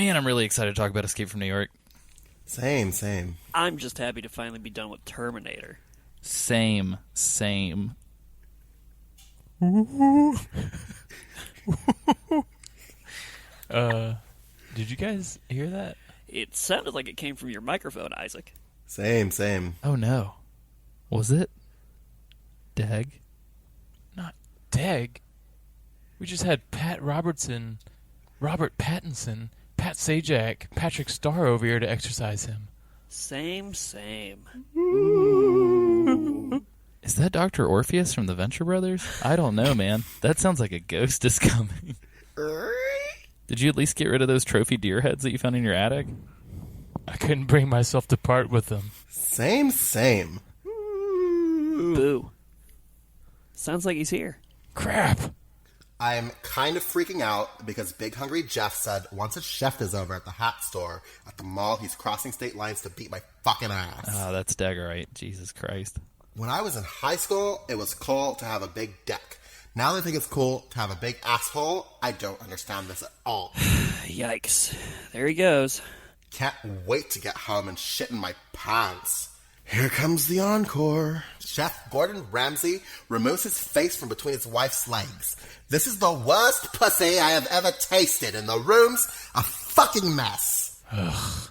Man, I'm really excited to talk about Escape from New York. Same. I'm just happy to finally be done with Terminator. Same. Did you guys hear that? It sounded like it came from your microphone, Isaac. Same. Oh no. Was it? Dag? Not Dag. We just had Pat Robertson, Robert Pattinson, Pat Sajak, Patrick Starr over here to exercise him. Same. Is that Dr. Orpheus from the Venture Brothers? I don't know, man. That sounds like a ghost is coming. Did you at least get rid of those trophy deer heads that you found in your attic? I couldn't bring myself to part with them. Same. Boo. Sounds like he's here. Crap. I'm kind of freaking out because Big Hungry Jeff said once his shift is over at the hat store at the mall, he's crossing state lines to beat my fucking ass. Oh, that's daggerite. Jesus Christ. When I was in high school, it was cool to have a big dick. Now they think it's cool to have a big asshole. I don't understand this at all. Yikes. There he goes. Can't wait to get home and shit in my pants. Here comes the encore. Chef Gordon Ramsay removes his face from between his wife's legs. This is the worst pussy I have ever tasted, and the room's a fucking mess. Ugh.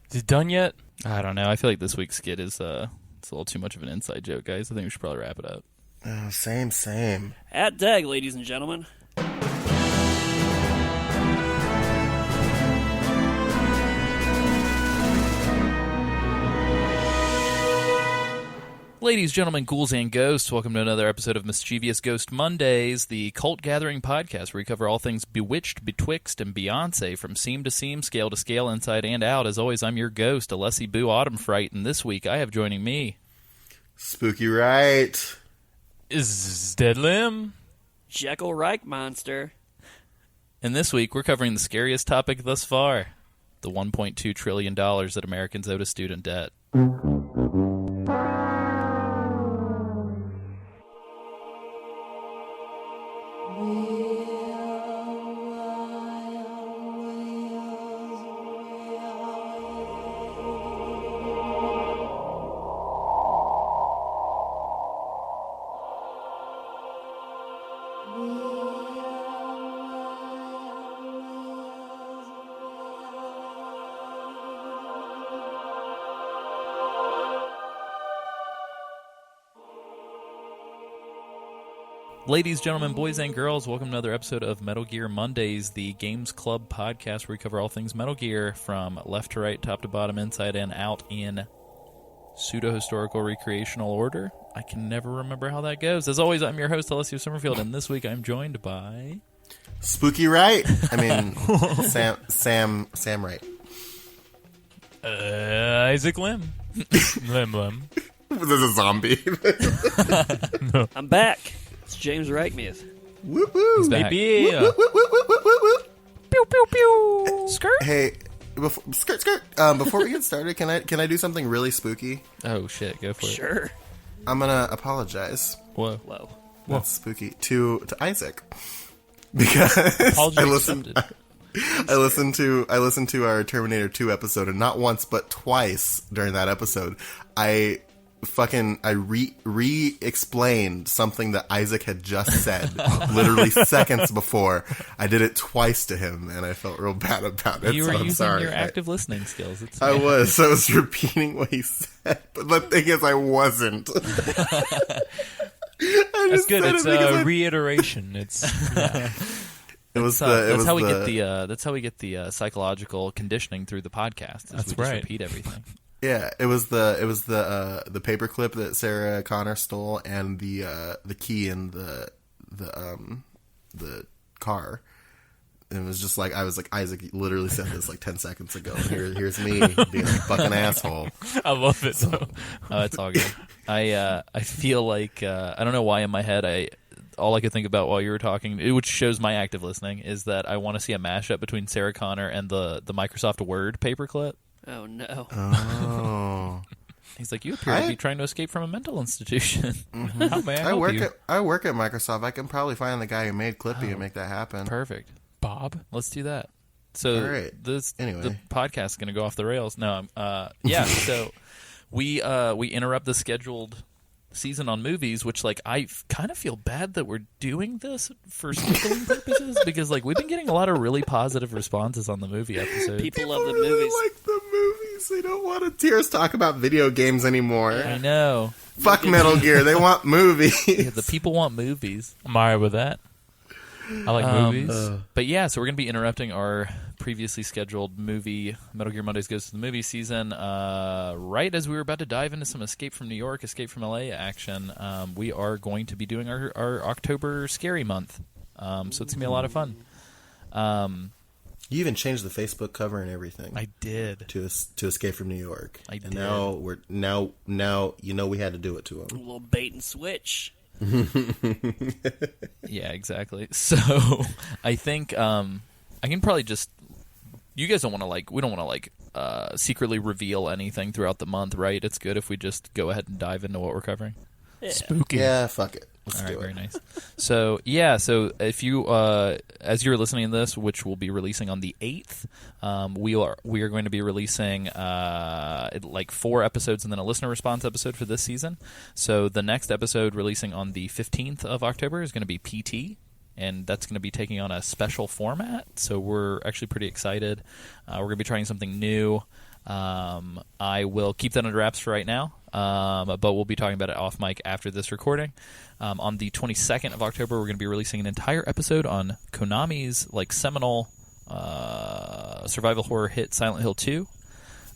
Is it done yet? I don't know. I feel like this week's skit is it's a little too much of an inside joke, guys. I think we should probably wrap it up. Oh, same. At Dag, ladies and gentlemen. Ladies, gentlemen, ghouls, and ghosts, welcome to another episode of Mischievous Ghost Mondays, the cult gathering podcast where we cover all things bewitched, betwixt, and Beyonce from seam to seam, scale to scale, inside and out. As always, I'm your ghost, Alessi Boo Autumn Fright, and this week I have joining me... Spooky right. Is Dead Limb? Jekyll Reich Monster. And this week we're covering the scariest topic thus far, the $1.2 trillion that Americans owe to student debt. Ladies, gentlemen, boys, and girls, welcome to another episode of Metal Gear Mondays, the Games Club podcast where we cover all things Metal Gear from left to right, top to bottom, inside and out in pseudo-historical recreational order. I can never remember how that goes. As always, I'm your host, Alessio Summerfield, and this week I'm joined by... Spooky right. I mean, Sam right. Isaac Lim. Lim. This is a zombie. No. I'm back. It's James Reichmuth. Whoop whoop. He's back. Maybe. Whoop whoop whoop whoop whoop whoop. Pew, pew, pew. Skirt? Hey, skirt. Before we get started, can I do something really spooky? Oh, shit. Go for it. Sure. I'm gonna apologize. Whoa. Whoa. That's spooky to Isaac because Apology I listened. accepted. I listened to our Terminator 2 episode, and not once but twice during that episode, I re-explained something that Isaac had just said literally seconds before. I did it twice to him, and I felt real bad about it. You were so I'm using sorry. your active listening skills. I was repeating what he said, but the thing is, I wasn't. That's good. It's a reiteration. It's yeah. That's how we get the psychological conditioning through the podcast. That's we just right. repeat everything. Yeah, it was the paperclip that Sarah Connor stole, and the key in the car. And it was just like, I was like, Isaac literally said this like 10 seconds ago. And here's me being a fucking asshole. I love it. So. Oh, it's all good. I feel like I don't know why in my head all I could think about while you were talking, which shows my active listening, is that I want to see a mashup between Sarah Connor and the Microsoft Word paperclip. Oh, no. Oh. He's like, you appear to be trying to escape from a mental institution. Mm-hmm. How may I help you? I work at Microsoft. I can probably find the guy who made Clippy and make that happen. Perfect. Bob? Let's do that. So All right. Anyway. the podcast is going to go off the rails. No, yeah. So we interrupt the scheduled season on movies, which like I kind of feel bad that we're doing this for scheduling purposes because like we've been getting a lot of really positive responses on the movie episodes. People love the really movies. like the movies. They don't want to hear us talk about video games anymore. I know. Fuck Metal Gear. They want movies. Yeah, the people want movies. I'm alright with that. I like movies. But yeah, so we're going to be interrupting our previously scheduled movie, Metal Gear Mondays Goes to the Movie season, right as we were about to dive into some Escape from New York, Escape from LA action. We are going to be doing our October Scary Month. So it's going to be a lot of fun. You even changed the Facebook cover and everything. I did. To Escape from New York. I did. And now you know we had to do it to A him. little bait and switch. Yeah, exactly. So I think I can probably just. You guys don't want to we don't want to secretly reveal anything throughout the month, right? It's good if we just go ahead and dive into what we're covering. Yeah. Spooky. Yeah, fuck it. Let's All do right, it. very nice. So yeah, so if you as you're listening to this, which will be releasing on the 8th, we are going to be releasing 4 episodes and then a listener response episode for this season. So the next episode releasing on the 15th of October is going to be PT. And that's going to be taking on a special format, so we're actually pretty excited. We're going to be trying something new. I will keep that under wraps for right now, but we'll be talking about it off mic after this recording. On the 22nd of October, we're going to be releasing an entire episode on Konami's seminal survival horror hit Silent Hill 2.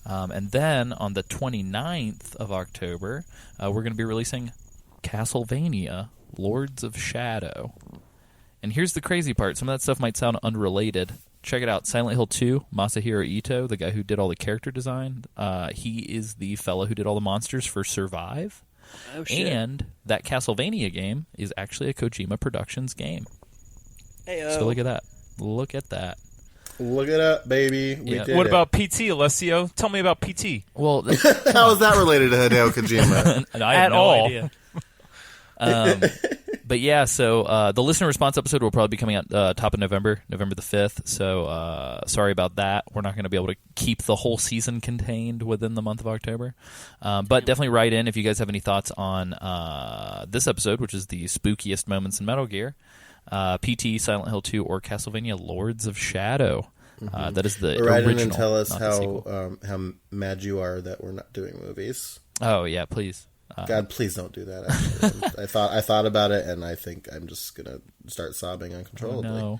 And then on the 29th of October, we're going to be releasing Castlevania Lords of Shadow. And here's the crazy part. Some of that stuff might sound unrelated. Check it out. Silent Hill 2, Masahiro Ito, the guy who did all the character design. He is the fellow who did all the monsters for Survive. Oh, shit. And that Castlevania game is actually a Kojima Productions game. Heyo. So look at that. Look at that. Look it up, baby. We Yeah. did What it. about PT, Alessio? Tell me about PT. Well, How is that related to Hideo Kojima? I have At no all. idea. But yeah, so the listener response episode will probably be coming out top of November, November the 5th. So sorry about that. We're not going to be able to keep the whole season contained within the month of October. But definitely write in if you guys have any thoughts on this episode, which is the spookiest moments in Metal Gear, PT, Silent Hill 2, or Castlevania Lords of Shadow. That is the Write in original. and tell us not the sequel. how mad you are that we're not doing movies. Oh, yeah, please. God, please don't do that. Actually. I thought about it, and I think I'm just gonna start sobbing uncontrollably. No.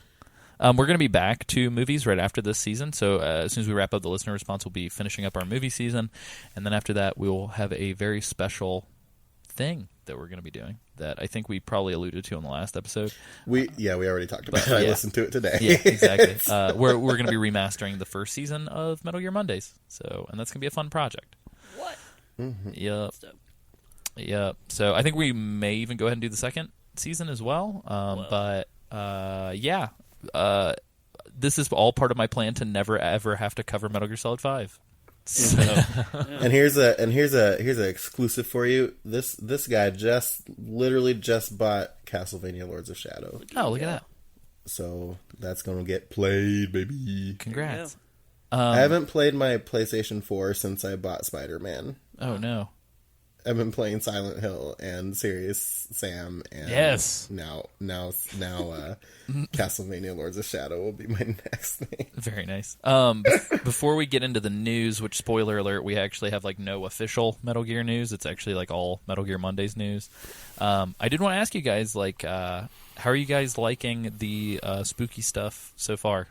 We're going to be back to movies right after this season. So as soon as we wrap up the listener response, we'll be finishing up our movie season, and then after that, we will have a very special thing that we're going to be doing that I think we probably alluded to in the last episode. We already talked about it. I yeah. listened to it today. Yeah, exactly. We're going to be remastering the first season of Metal Gear Mondays. And that's going to be a fun project. What? Yep. Stuff. Yeah, so I think we may even go ahead and do the second season as well. But this is all part of my plan to never ever have to cover Metal Gear Solid 5. So And here's a exclusive for you. This guy literally just bought Castlevania Lords of Shadow. oh, look at that! So that's gonna get played, baby. Congrats. I haven't played my PlayStation 4 since I bought Spider-Man. Oh no. I've been playing Silent Hill and Serious Sam, and Yes. now Castlevania Lords of Shadow will be my next thing. Very nice. Before we get into the news, which spoiler alert, we actually have no official Metal Gear news. It's actually all Metal Gear Mondays news. I did want to ask you guys, how are you guys liking the spooky stuff so far?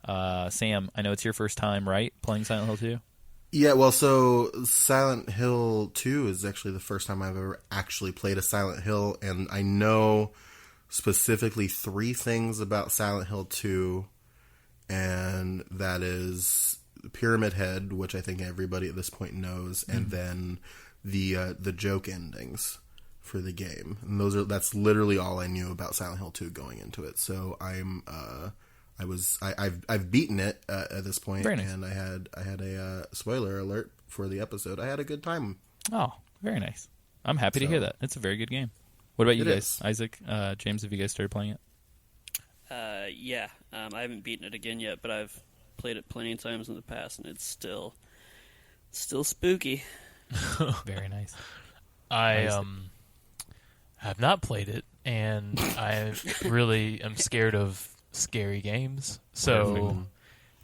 Sam, I know it's your first time, right, playing Silent Hill 2? Yeah, well, so Silent Hill 2 is actually the first time I've ever actually played a Silent Hill, and I know specifically 3 things about Silent Hill 2, and that is Pyramid Head, which I think everybody at this point knows, and then the joke endings for the game. And that's literally all I knew about Silent Hill 2 going into it. So I've beaten it at this point, Very nice. and I had a spoiler alert for the episode. I had a good time. Oh, very nice. I'm happy to hear that. It's a very good game. What about you It guys? is. Isaac, James, have you guys started playing it? Yeah. I haven't beaten it again yet, but I've played it plenty of times in the past, and it's still spooky. Very nice. I have not played it, and I really am scared of scary games. So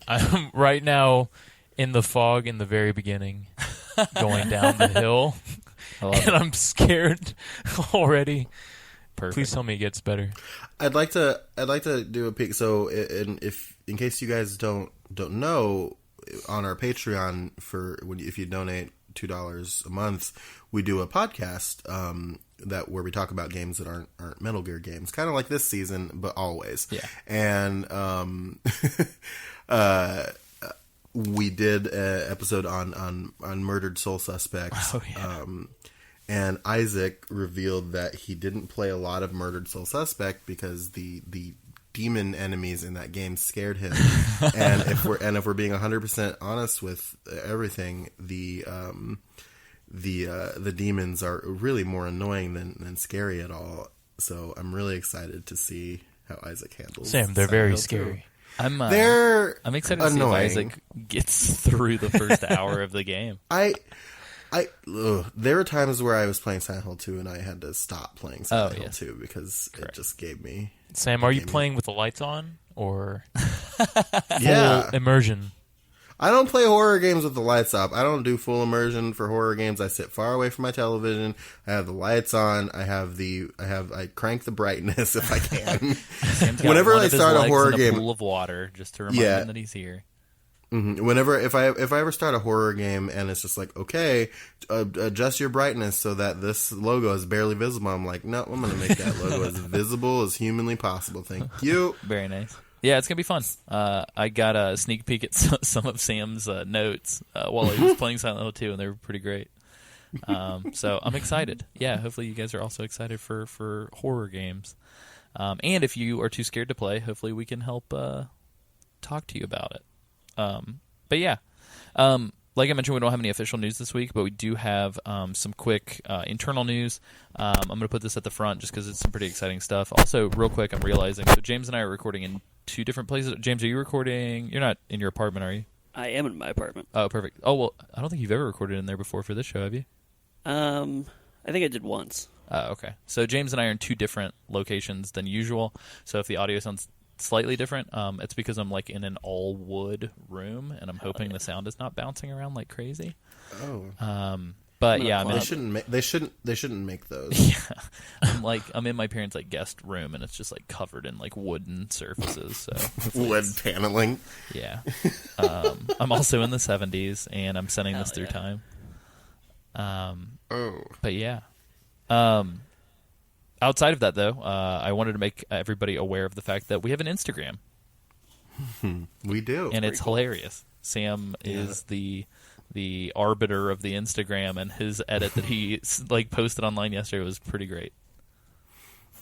I'm right now in the fog in the very beginning, going down the hill, and I'm scared already. Perfect. Please tell me it gets better. I'd like to do a peek. So, in case you guys don't know, on our Patreon if you donate $2 a month, we do a podcast where we talk about games that aren't Metal Gear games, kind of like this season, but always. Yeah. And we did an episode on Murdered Soul Suspects. Oh, yeah. And Isaac revealed that he didn't play a lot of Murdered Soul Suspect because the demon enemies in that game scared him. and if we're being 100% honest with everything, the demons are really more annoying than scary at all. So I'm really excited to see how Isaac handles. Sam, they're Silent very Hill 2. scary. I'm excited to annoying. see if Isaac gets through the first hour of the game. There were times where I was playing Silent Hill 2 and I had to stop playing Silent Hill yes. 2 because it just gave me... Sam, are you playing with the lights on or Yeah. full immersion? I don't play horror games with the lights off. I don't do full immersion for horror games. I sit far away from my television. I have the lights on. I crank the brightness if I can. Sam's got Whenever one I of his start a legs horror in game, pool of water, just to remind him that he's here. Whenever if I ever start a horror game and it's just like, okay, adjust your brightness so that this logo is barely visible, I'm like, no, I'm going to make that logo as visible as humanly possible. Thank you. Very nice. Yeah, it's going to be fun. I got a sneak peek at some of Sam's notes while he was playing Silent Hill 2, and they were pretty great. So I'm excited. Yeah, hopefully you guys are also excited for horror games. And if you are too scared to play, hopefully we can help talk to you about it. But yeah, like I mentioned, we don't have any official news this week, but we do have some quick internal news. I'm going to put this at the front just because it's some pretty exciting stuff. Also, real quick, I'm realizing, so James and I are recording in two different places. James, are you recording? You're not in your apartment, are you? I am in my apartment. Oh, perfect. Oh, well, I don't think you've ever recorded in there before for this show, have you? I think I did once. Okay. So James and I are in two different locations than usual. So if the audio sounds slightly different, it's because I'm like in an all wood room, and I'm hoping the sound is not bouncing around like crazy. Oh. But yeah, They shouldn't make those. Yeah, I'm in my parents' like guest room, and it's just like covered in like wooden surfaces. So Wood paneling. yeah, I'm also in the 70s, and I'm sending this through time. But yeah, outside of that though, I wanted to make everybody aware of the fact that we have an Instagram. We do, and it's hilarious. Sam is the arbiter of the Instagram, and his edit that he posted online yesterday was pretty great.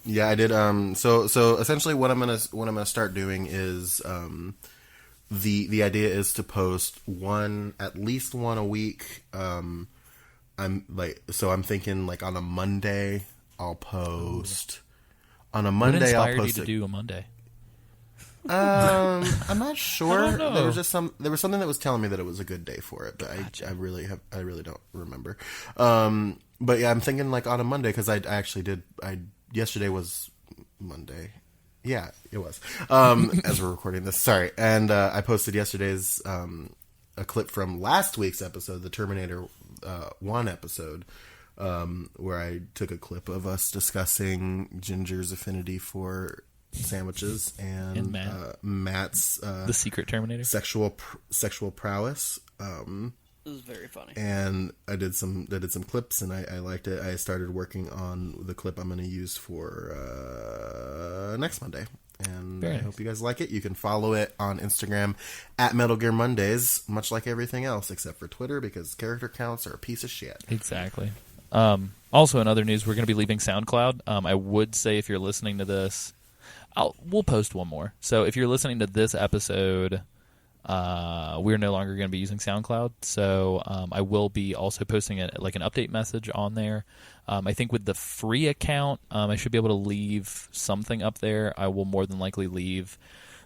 Yeah, I did. So essentially, what I'm gonna start doing is the idea is to post at least one a week. I'm thinking like on a Monday I'll post. On a Monday What inspired I'll post you to do a Monday? I'm not sure. I don't know. There was something that was telling me that it was a good day for it, but gotcha. I really don't remember. But yeah, I'm thinking like on a Monday because I actually did. Yesterday was Monday. Yeah, it was. As we're recording this, sorry. And I posted yesterday's a clip from last week's episode, the Terminator 1 episode, where I took a clip of us discussing Ginger's affinity for sandwiches and Matt's the secret Terminator sexual prowess. It was very funny. And I did some clips, and I liked it. I started working on the clip I'm going to use for next Monday, and I hope you guys like it. You can follow it on Instagram at Metal Gear Mondays, much like everything else except for Twitter, because character counts are a piece of shit. Exactly. Also, in other news, we're going to be leaving SoundCloud. I would say if you're listening to this, we'll post one more. So if you're listening to this episode we're no longer going to be using SoundCloud. So I will be also posting an update message on there. I think with the free account, I should be able to leave something up there. I will more than likely leave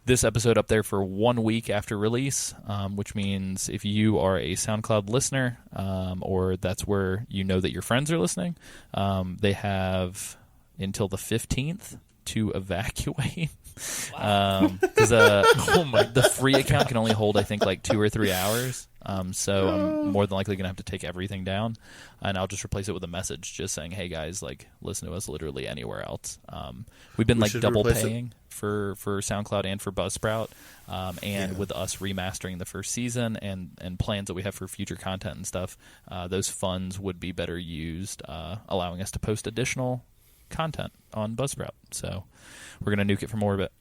this episode up there for 1 week after release, which means if you are a SoundCloud listener, or that's where you know that your friends are listening, they have until the 15th to evacuate. Because the free account can only hold, I think, like 2 or 3 hours. So I'm more than likely going to have to take everything down, and I'll just replace it with a message just saying, hey, guys, like, listen to us literally anywhere else. We've been double paying for SoundCloud and for Buzzsprout, and with us remastering the first season and plans that we have for future content and stuff, those funds would be better used, allowing us to post additional content on Buzzsprout. So we're going to nuke it from orbit.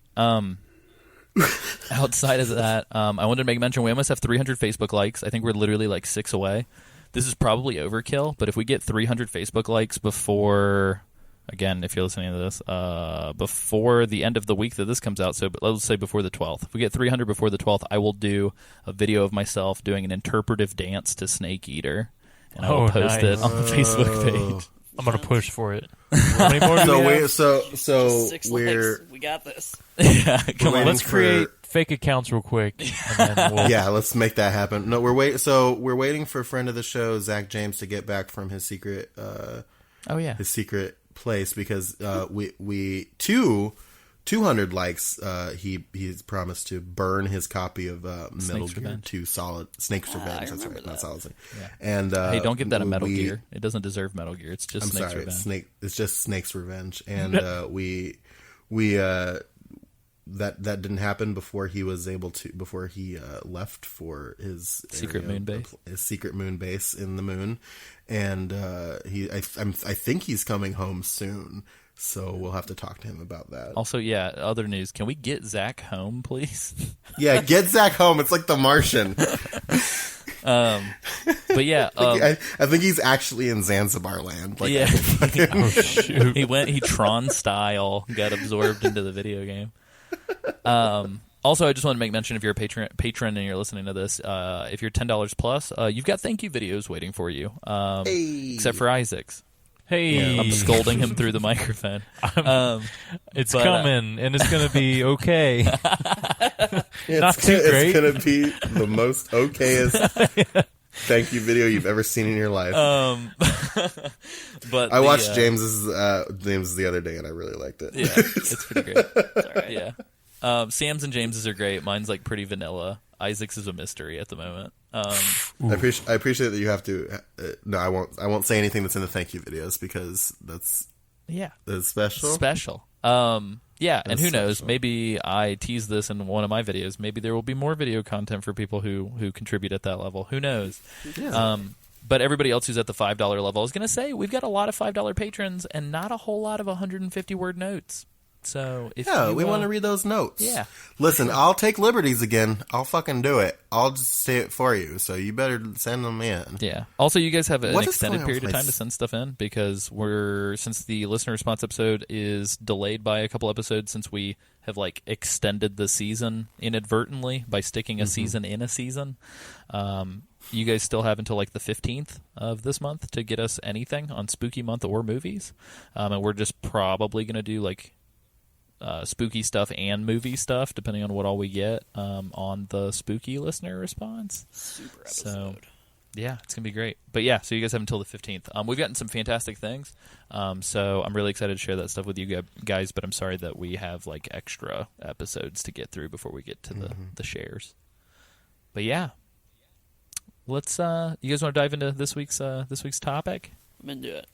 Outside of that, I wanted to make mention we almost have 300 Facebook likes. I think we're literally like 6 away. This is probably overkill, but if we get 300 Facebook likes before, again, if you're listening to this, before the end of the week that this comes out, so let's say before the 12th. If we get 300 before the 12th, I will do a video of myself doing an interpretive dance to Snake Eater, and I will post it on the Facebook page. I'm gonna push for it. How many more do we have? So 6 we're likes. We got this. Yeah, come on. Let's create fake accounts real quick. And then we'll... Yeah, let's make that happen. No, we're waiting for a friend of the show, Zach James, to get back from his secret. His secret place, because we 200 likes. He's promised to burn his copy of Metal Gear 2 Solid Snake's Revenge. That's right, not Solid Snake. Yeah. And hey, don't give that a Metal Gear. It doesn't deserve Metal Gear. It's just Snake's Revenge. It's just Snake's Revenge, and we that didn't happen before he was able to left for his secret moon base. His secret moon base in the moon, and I think he's coming home soon. So we'll have to talk to him about that. Also, yeah, other news. Can we get Zach home, please? Yeah, get Zach home. It's like The Martian. But yeah. I think he's actually in Zanzibar land. Like, yeah. Oh, shoot. He Tron style got absorbed into the video game. Also, I just want to make mention, if you're a patron and you're listening to this, if you're $10 plus, you've got thank you videos waiting for you. Except for Isaac's. Hey, I'm scolding him through the microphone. It's coming, and it's going to be okay. Not too It's great. going to be the most okayest thank you video you've ever seen in your life. But I watched James's the other day, and I really liked it. Yeah, it's pretty great. It's all right. Yeah. Sam's and James's are great. Mine's like pretty vanilla. Isaac's is a mystery at the moment. I appreciate that you have to. No, I won't say anything that's in the thank you videos, because that's special. Special. Yeah, that's and who knows? special. Maybe I tease this in one of my videos. Maybe there will be more video content for people who contribute at that level. Who knows? Yeah. But everybody else who's at the $5 level, I was going to say, we've got a lot of $5 patrons and not a whole lot of 150-word notes. So if we want to read those notes. Yeah. Listen, I'll take liberties again. I'll fucking do it. I'll just say it for you. So you better send them in. Yeah. Also, you guys have an What is extended going on period with of my time to send stuff in, because since the listener response episode is delayed by a couple episodes, since we have like extended the season inadvertently by sticking a season in a season. You guys still have until like the 15th of this month to get us anything on Spooky Month or movies. And we're just probably going to do like spooky stuff and movie stuff, depending on what all we get on the spooky listener response. Super episode. So, yeah, it's going to be great. But yeah, so you guys have until the 15th. We've gotten some fantastic things. So I'm really excited to share that stuff with you guys, but I'm sorry that we have like extra episodes to get through before we get to the shares. But yeah. Let's you guys want to dive into this week's topic? I'm into it.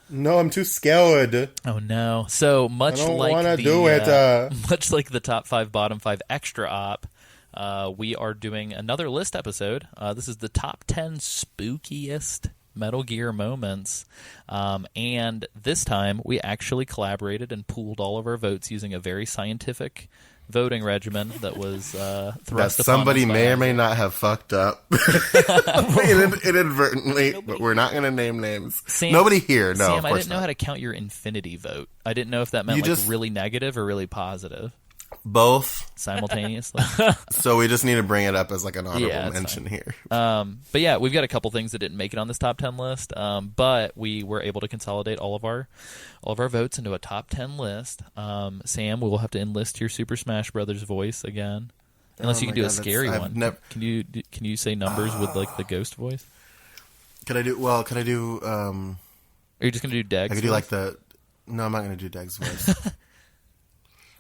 No, I'm too scared. Oh no! So much I don't like want to do it. Much like the top 5, bottom 5 extra op, we are doing another list episode. This is the top 10 spookiest Metal Gear moments, and this time we actually collaborated and pooled all of our votes using a very scientific voting regimen that was thrust that upon somebody us by may or Isaac. may not have fucked up inadvertently, but we're not going to name names. Sam, Nobody here. No, Sam, of I course didn't know not. how to count your infinity vote. I didn't know if that meant You like just- really negative or really positive. Both. simultaneously. So we just need to bring it up as like an honorable Yeah, it's mention here. But yeah, we've got a couple things that didn't make it on this top 10 list. But we were able to consolidate all of our votes into a top 10 list. Sam, we will have to enlist your Super Smash Brothers voice again, unless you can do a scary one. Can you say numbers with like the ghost voice? Can I do? Are you just gonna do Deg's? I could do like the. No, I'm not gonna do Deg's voice.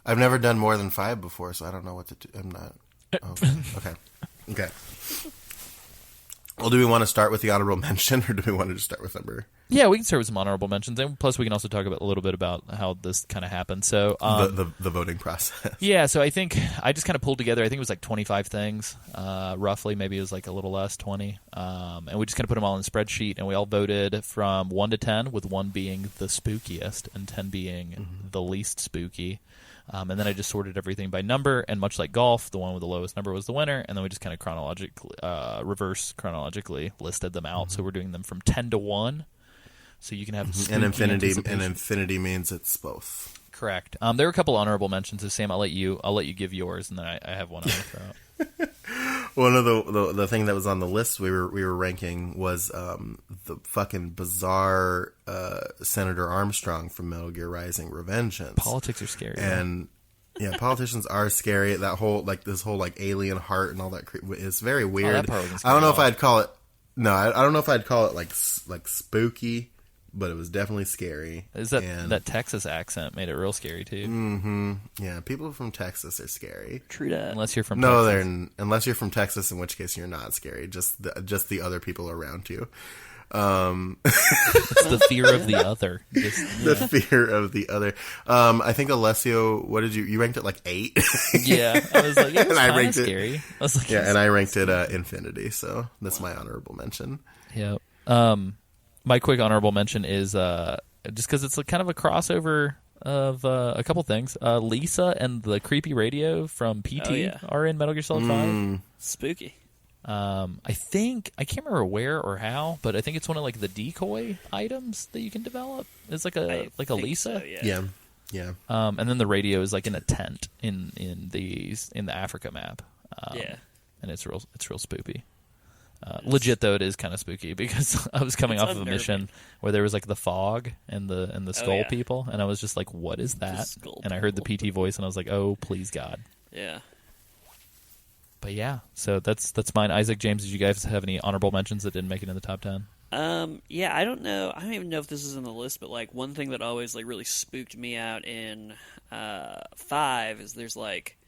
I've never done more than 5 before, so I don't know what to do. I'm not. Okay. Well, do we want to start with the honorable mention, or do we want to just start with number? Yeah, we can start with some honorable mentions, and plus we can also talk about a little bit about how this kind of happened. So the voting process. Yeah, so I think I just kind of pulled together. I think it was like 25 things, roughly. Maybe it was like a little less, 20. And we just kind of put them all in a spreadsheet, and we all voted from 1 to 10, with 1 being the spookiest and 10 being the least spooky. And then I just sorted everything by number, and much like golf, the one with the lowest number was the winner, and then we just kind of reverse chronologically listed them out. So we're doing them from 10 to 1. So you can have and infinity means it's both. Correct. There were a couple honorable mentions. So Sam, I'll let you give yours, and then I have one I'm gonna throw out. One of the thing that was on the list we were ranking was the fucking bizarre Senator Armstrong from Metal Gear Rising: Revengeance. Politics are scary, and yeah, politicians are scary. That whole this whole alien heart and all that is very weird. That part wasn't scary I don't know if I'd call it. No, I don't know if I'd call it like spooky, but it was definitely scary. Is that Texas accent made it real scary too? Mm-hmm. Yeah, people from Texas are scary. True that. Unless you're from Texas. Unless you're from Texas, in which case you're not scary. Just the other people around you. It's the fear of the other. The fear of the other. I think Alessio, what did you ranked it like 8? Yeah, I was like, and I ranked scary. I was like, yeah, and I ranked it Infinity. So that's my honorable mention. Yeah. My quick honorable mention is just because it's kind of a crossover of a couple things. Lisa and the creepy radio from PT are in Metal Gear Solid 5. Spooky. I think I can't remember where or how, but I think it's one of like the decoy items that you can develop. It's like a Lisa. So, yeah. And then the radio is like in a tent in the Africa map. And it's real spoopy. Legit though, it is kind of spooky because I was coming off of a mission where there was like the fog and the skull people, and I was just like, "What is that?" And I heard the PT voice, and I was like, "Oh, please God!" Yeah. But yeah, so that's mine. Isaac, James, did you guys have any honorable mentions that didn't make it in the top 10? Yeah, I don't know. I don't even know if this is in the list, but like one thing that always like really spooked me out in 5 is there's like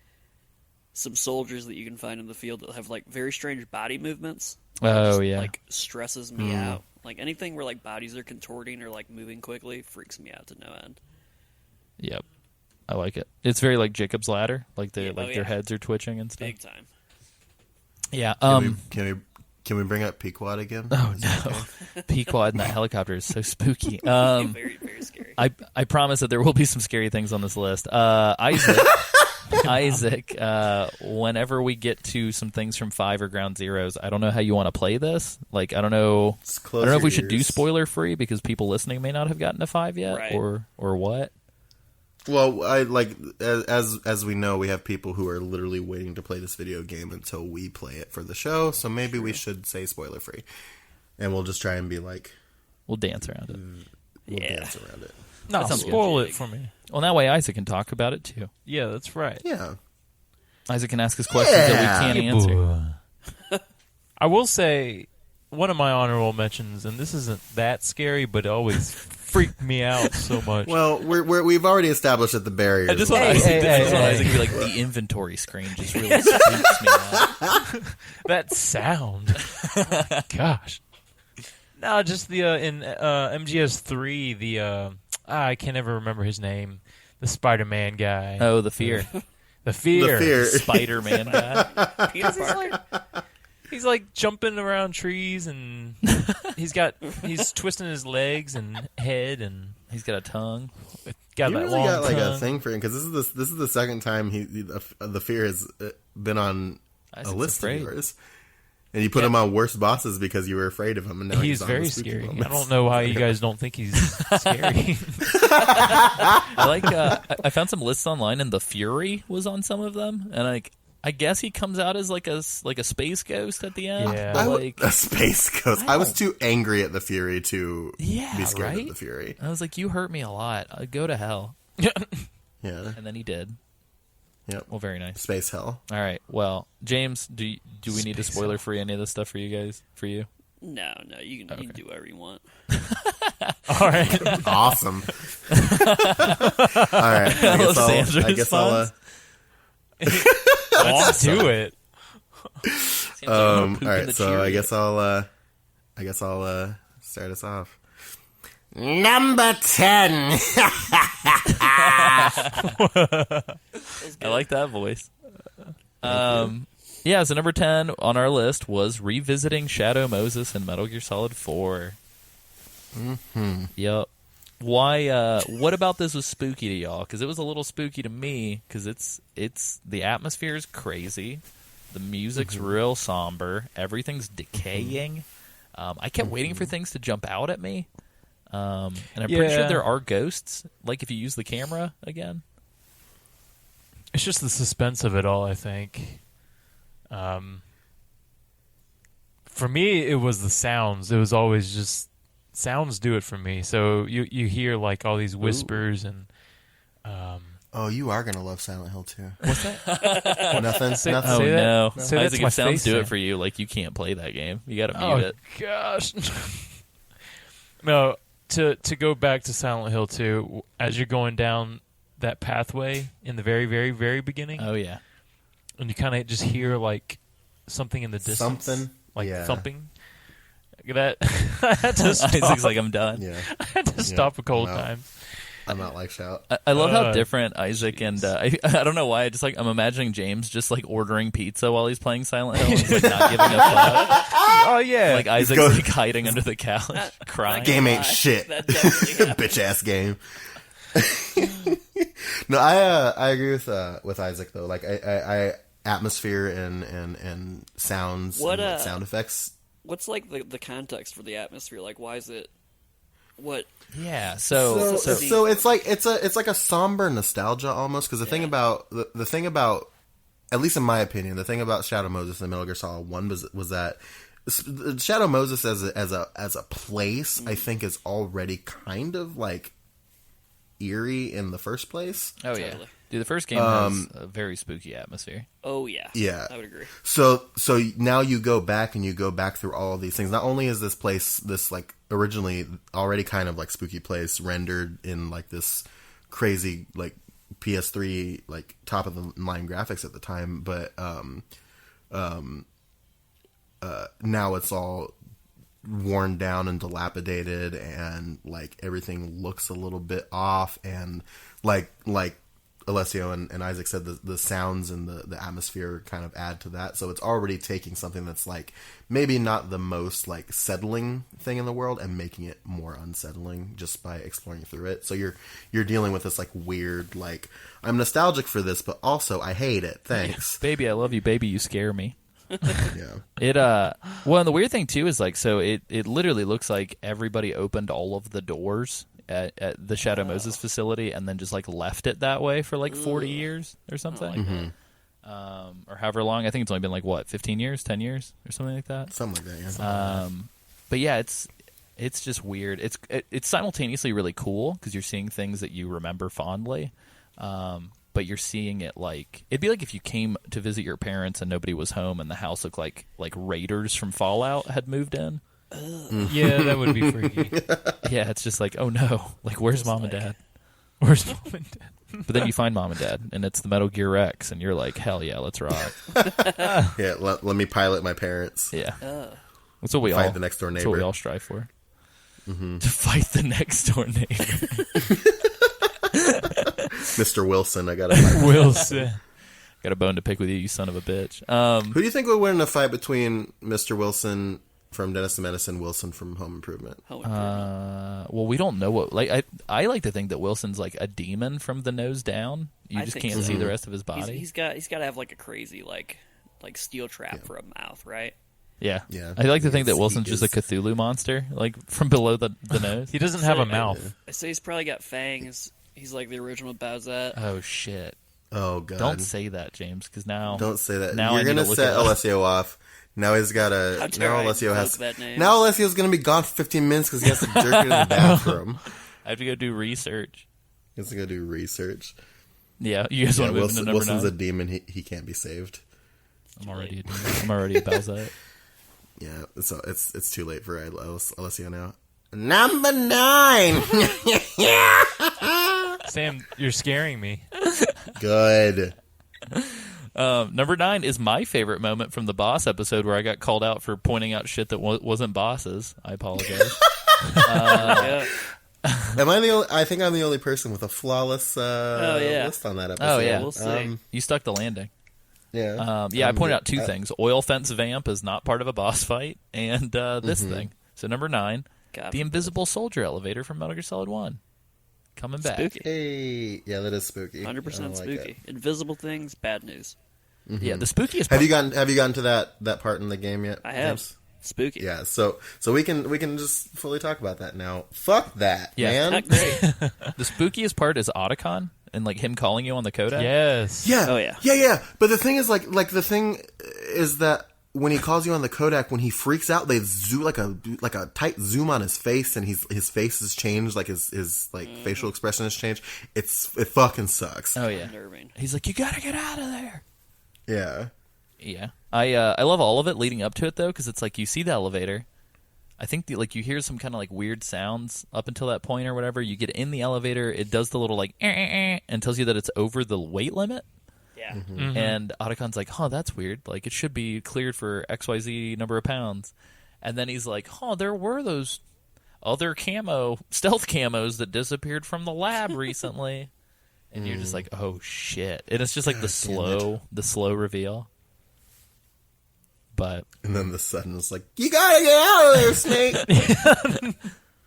some soldiers that you can find in the field that have like very strange body movements. Like stresses me out. Like anything where like bodies are contorting or like moving quickly freaks me out to no end. Yep, I like it. It's very like Jacob's Ladder. Like their heads are twitching and stuff. Big time. Yeah. Can we bring up Pequod again? Oh no, Pequod in that helicopter is so spooky. Very, very scary. I promise that there will be some scary things on this list. Isaac, whenever we get to some things from 5 or Ground Zeroes, I don't know how you want to play this. Like, I don't know if we should do spoiler free because people listening may not have gotten to 5 yet, right. or what. Well, I like as we know, we have people who are literally waiting to play this video game until we play it for the show. So maybe we should say spoiler free, and we'll just try and be like, we'll dance around it. Dance around it. No, spoil it for me. Well, that way Isaac can talk about it too. Yeah, that's right. Yeah, Isaac can ask us questions that we can't answer. I will say one of my honorable mentions, and this isn't that scary, but it always freaked me out so much. Well, we've already established that the barrier. I just want Isaac to be like, the inventory screen just really freaks me out. That sound. Gosh. No, just the in MGS3, the I can't ever remember his name. The Spider-Man guy. Oh, the fear. The fear. Spider-Man guy. Peter Parker. He's like jumping around trees, and he's twisting his legs and head, and he's got a tongue. Got like a thing for him because this is the second time the fear has been on Isaac's a list afraid. of yours. And you put him on worse bosses because you were afraid of him. And now he's on very the spooky scary. moments. I don't know why you guys don't think he's scary. I like. I found some lists online, and the Fury was on some of them, and I guess he comes out as like a space ghost at the end. Yeah. But A space ghost. I was too angry at the Fury to be scared right? of the Fury. I was like, you hurt me a lot. Go to hell. Yeah. And then he did. Yep. Well, very nice. Space hell. All right. Well, James, do we need to spoiler free any of this stuff for you guys? For you? No, you can do whatever you want. All right. Awesome. All right. I guess I'll Let's do it. all right. So I guess I'll start us off. Number 10. I like that voice. Yeah, so number 10 on our list was revisiting Shadow Moses in Metal Gear Solid 4. Mm-hmm. Yep. Why? What about this was spooky to y'all? Because it was a little spooky to me. Because it's the atmosphere is crazy, the music's real somber, everything's decaying. I kept waiting for things to jump out at me, and I'm pretty sure there are ghosts. Like if you use the camera again, it's just the suspense of it all. I think. For me, it was the sounds. It was always just. Sounds do it for me. So you hear like all these whispers and. Oh, you are gonna love Silent Hill too. What's that? Nothing. Say nothing. oh that. no, Say that Isaac, to my if sounds face, do man. it for you. Like you can't play that game. You got to mute Oh it. gosh. No, to go back to Silent Hill 2, as you're going down that pathway in the very, very, very beginning, Oh yeah. and you kind of just hear like something in the distance, Something? like Yeah. thumping. That I had to stop. Isaac's like, I'm done. Yeah. I had to stop a couple No. times. I'm not like shout. I love how different Isaac and I don't know why. I'm imagining James just like ordering pizza while he's playing Silent Hill, and he's, like not giving a fuck. Oh yeah, Like Isaac's goes- like hiding under the couch, crying. Game ain't shit. That definitely happened. Bitch ass game. No, I agree with Isaac though. Like I atmosphere and sounds What, and sound effects. What's like the context for the atmosphere? Like, why is it? What? Yeah. So So it's like a somber nostalgia almost, because the thing about the thing about, at least in my opinion, the thing about Shadow Moses and Metal Gear Solid 1 was that Shadow Moses as a place, I think, is already kind of like eerie in the first place. oh yeah, Totally. dude, the first game has a very spooky atmosphere. Oh yeah. Yeah. I would agree. So now you go back through all of these things. Not only is this place, this like originally already kind of like spooky place, rendered in like this crazy like PS3 like top of the line graphics at the time, but now it's all worn down and dilapidated, and like everything looks a little bit off, and like Alessio and Isaac said, the sounds and the atmosphere kind of add to that. So it's already taking something that's like maybe not the most like settling thing in the world and making it more unsettling just by exploring through it. So you're dealing with this like weird, like, I'm nostalgic for this, but also I hate it. Thanks. Baby, I love you. Baby, you scare me. Yeah. It well, and the weird thing too is like, so it literally looks like everybody opened all of the doors at the Shadow Moses facility and then just like left it that way for like 40 years or something, or however long. I think it's only been like what, 15 years, 10 years, or something like that. Something like that. Yeah. But yeah, it's just weird. It's simultaneously really cool because you're seeing things that you remember fondly. But you're seeing it like, it'd be like if you came to visit your parents and nobody was home and the house looked like raiders from Fallout had moved in. Yeah, that would be freaky. Yeah, it's just like, oh no, like where's mom and dad? Where's mom and dad? But then you find mom and dad and it's the Metal Gear X and you're like, hell yeah, let's rock. Yeah, let me pilot my parents. Yeah. That's what we Fight all, the next door that's what we neighbor. all strive for. To fight the next door neighbor. Mr. Wilson, I gotta fight. Wilson. Got a bone to pick with you, you son of a bitch. Who do you think would win in a fight between Mr. Wilson from Dennis the Menace and Wilson from Home Improvement? Well, we don't know what. Like, I like to think that Wilson's like a demon from the nose down. You I just think can't so. see the rest of his body. He's got to have like a crazy like steel trap for a mouth, right? Yeah. Yeah. I like to think that He Wilson's just a is- Cthulhu monster, like from below the nose. He doesn't have a mouth. I say he's probably got fangs. He's like the original Bowsette. Oh shit! Oh god. Don't say that, James, because now Don't say that. Now I You're need gonna to look set it up. Alessio off. Now he's got How a. dare Now I Alessio has. invoke that name? Now Alessio's gonna be gone for 15 minutes because he has to jerk into the bathroom. I have to go do research. He has to go do research. Yeah, you guys Yeah, want to move into number Wilson's 9? a demon. He can't be saved. I'm already a Bowsette. Yeah, so it's too late for Alessio now. Number 9. Sam, you're scaring me. Good. Number 9 is my favorite moment from the boss episode where I got called out for pointing out shit that wasn't bosses. I apologize. Yeah. Am I the only? I think I'm the only person with a flawless yeah. list on that episode. Oh, yeah. We'll see. You stuck the landing. Yeah. I pointed out 2 things. Oil fence vamp is not part of a boss fight, and this thing. So number 9, God the forbid. invisible soldier elevator from Metal Gear Solid 1. Coming back. Spooky. Hey, yeah, that is spooky. 100% I like spooky. Invisible things, bad news. Yeah, the spookiest Have part. you gotten to that part in the game yet? I have. James? Spooky. Yeah, so we can just fully talk about that now. Fuck that, Yeah. man. Not great. The spookiest part is Otacon and like him calling you on the Kodak. Yes. Yeah. Oh, yeah. Yeah. But the thing is, like the thing is that when he calls you on the Kodak, when he freaks out, they zoom like a tight zoom on his face, and his face has changed, like his like facial expression has changed. It fucking sucks. Oh yeah. Unnerving. He's like, you gotta get out of there. Yeah. Yeah. I love all of it leading up to it though, because it's like you see the elevator. I think like you hear some kind of like weird sounds up until that point or whatever. You get in the elevator, it does the little like and tells you that it's over the weight limit. Yeah. Mm-hmm. And Otacon's like, huh, that's weird. Like, it should be cleared for XYZ number of pounds. And then he's like, huh, there were those other stealth camos that disappeared from the lab recently. And you're just like, oh, shit. And it's just like the slow reveal. But, And then the sudden is like, you gotta get out of there, Snake.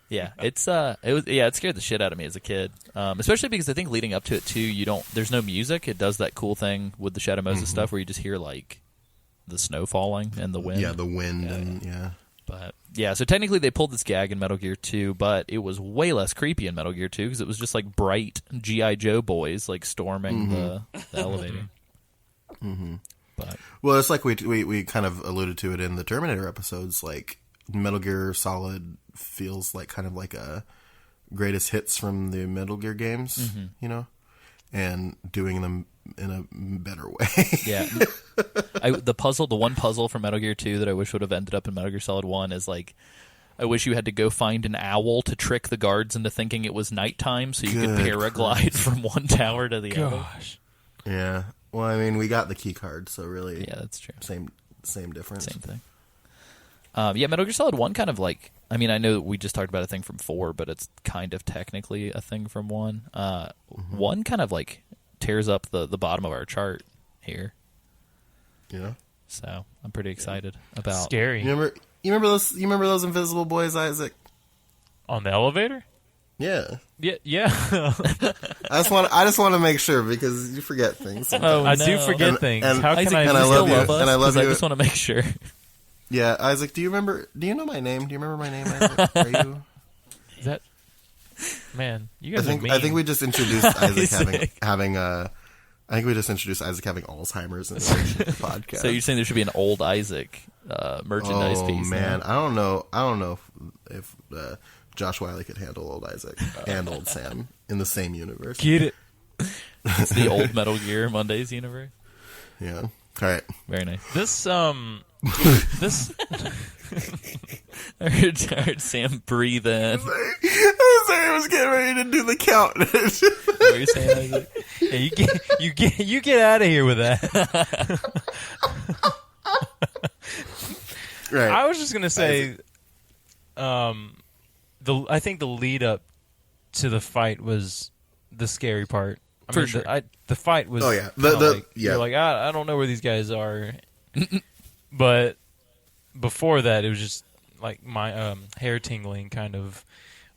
yeah, it scared the shit out of me as a kid. Especially because I think leading up to it, too, there's no music. It does that cool thing with the Shadow Moses stuff where you just hear, like, the snow falling and the wind. Yeah, the wind and yeah. But yeah, so technically they pulled this gag in Metal Gear 2, but it was way less creepy in Metal Gear 2 because it was just like bright G.I. Joe boys like storming the elevator. But Well, it's like we kind of alluded to it in the Terminator episodes. Like Metal Gear Solid feels like kind of like a greatest hits from the Metal Gear games, you know, and doing them in a better way. yeah, the one puzzle from Metal Gear 2 that I wish would have ended up in Metal Gear Solid 1 is like, I wish you had to go find an owl to trick the guards into thinking it was nighttime so you could Good paraglide from one tower to the other. Gosh. Yeah. Well, I mean, we got the key card, so really, Yeah, that's true. same difference. Same thing. Yeah, Metal Gear Solid 1 kind of like, I mean, I know that we just talked about a thing from 4, but it's kind of technically a thing from 1. 1 kind of like tears up the bottom of our chart here. Yeah. So I'm pretty excited about. Scary. You remember those invisible boys, Isaac? On the elevator? Yeah. Yeah. I just want to make sure because you forget things. Oh, I no. do forget things. and How can Isaac, I? do and you I still love you, love us? and I love 'Cause you. I just want to make sure. Yeah, Isaac, do you know my name? Do you remember my name, Isaac? Are you? Is that? Man, you I guys are mean. think we just introduced Isaac Isaac. having I think we just introduced Isaac having Alzheimer's in the podcast. So you're saying there should be an old Isaac merchandise oh piece? man, now? I don't know if Josh Wiley could handle old Isaac and old Sam in the same universe. Get it? It's the old Metal Gear Mondays universe. Yeah. All right. Very nice. This this I heard Sam breathe in. Sorry, I was getting ready to do the count. What were you saying, Isaac? hey, you get out of here with that. Right. I was just gonna say, I think the lead up to the fight was the scary part. I For mean, sure. the fight was. Oh, yeah. kinda Yeah. You're like, I don't know where these guys are, but before that, it was just like my hair tingling kind of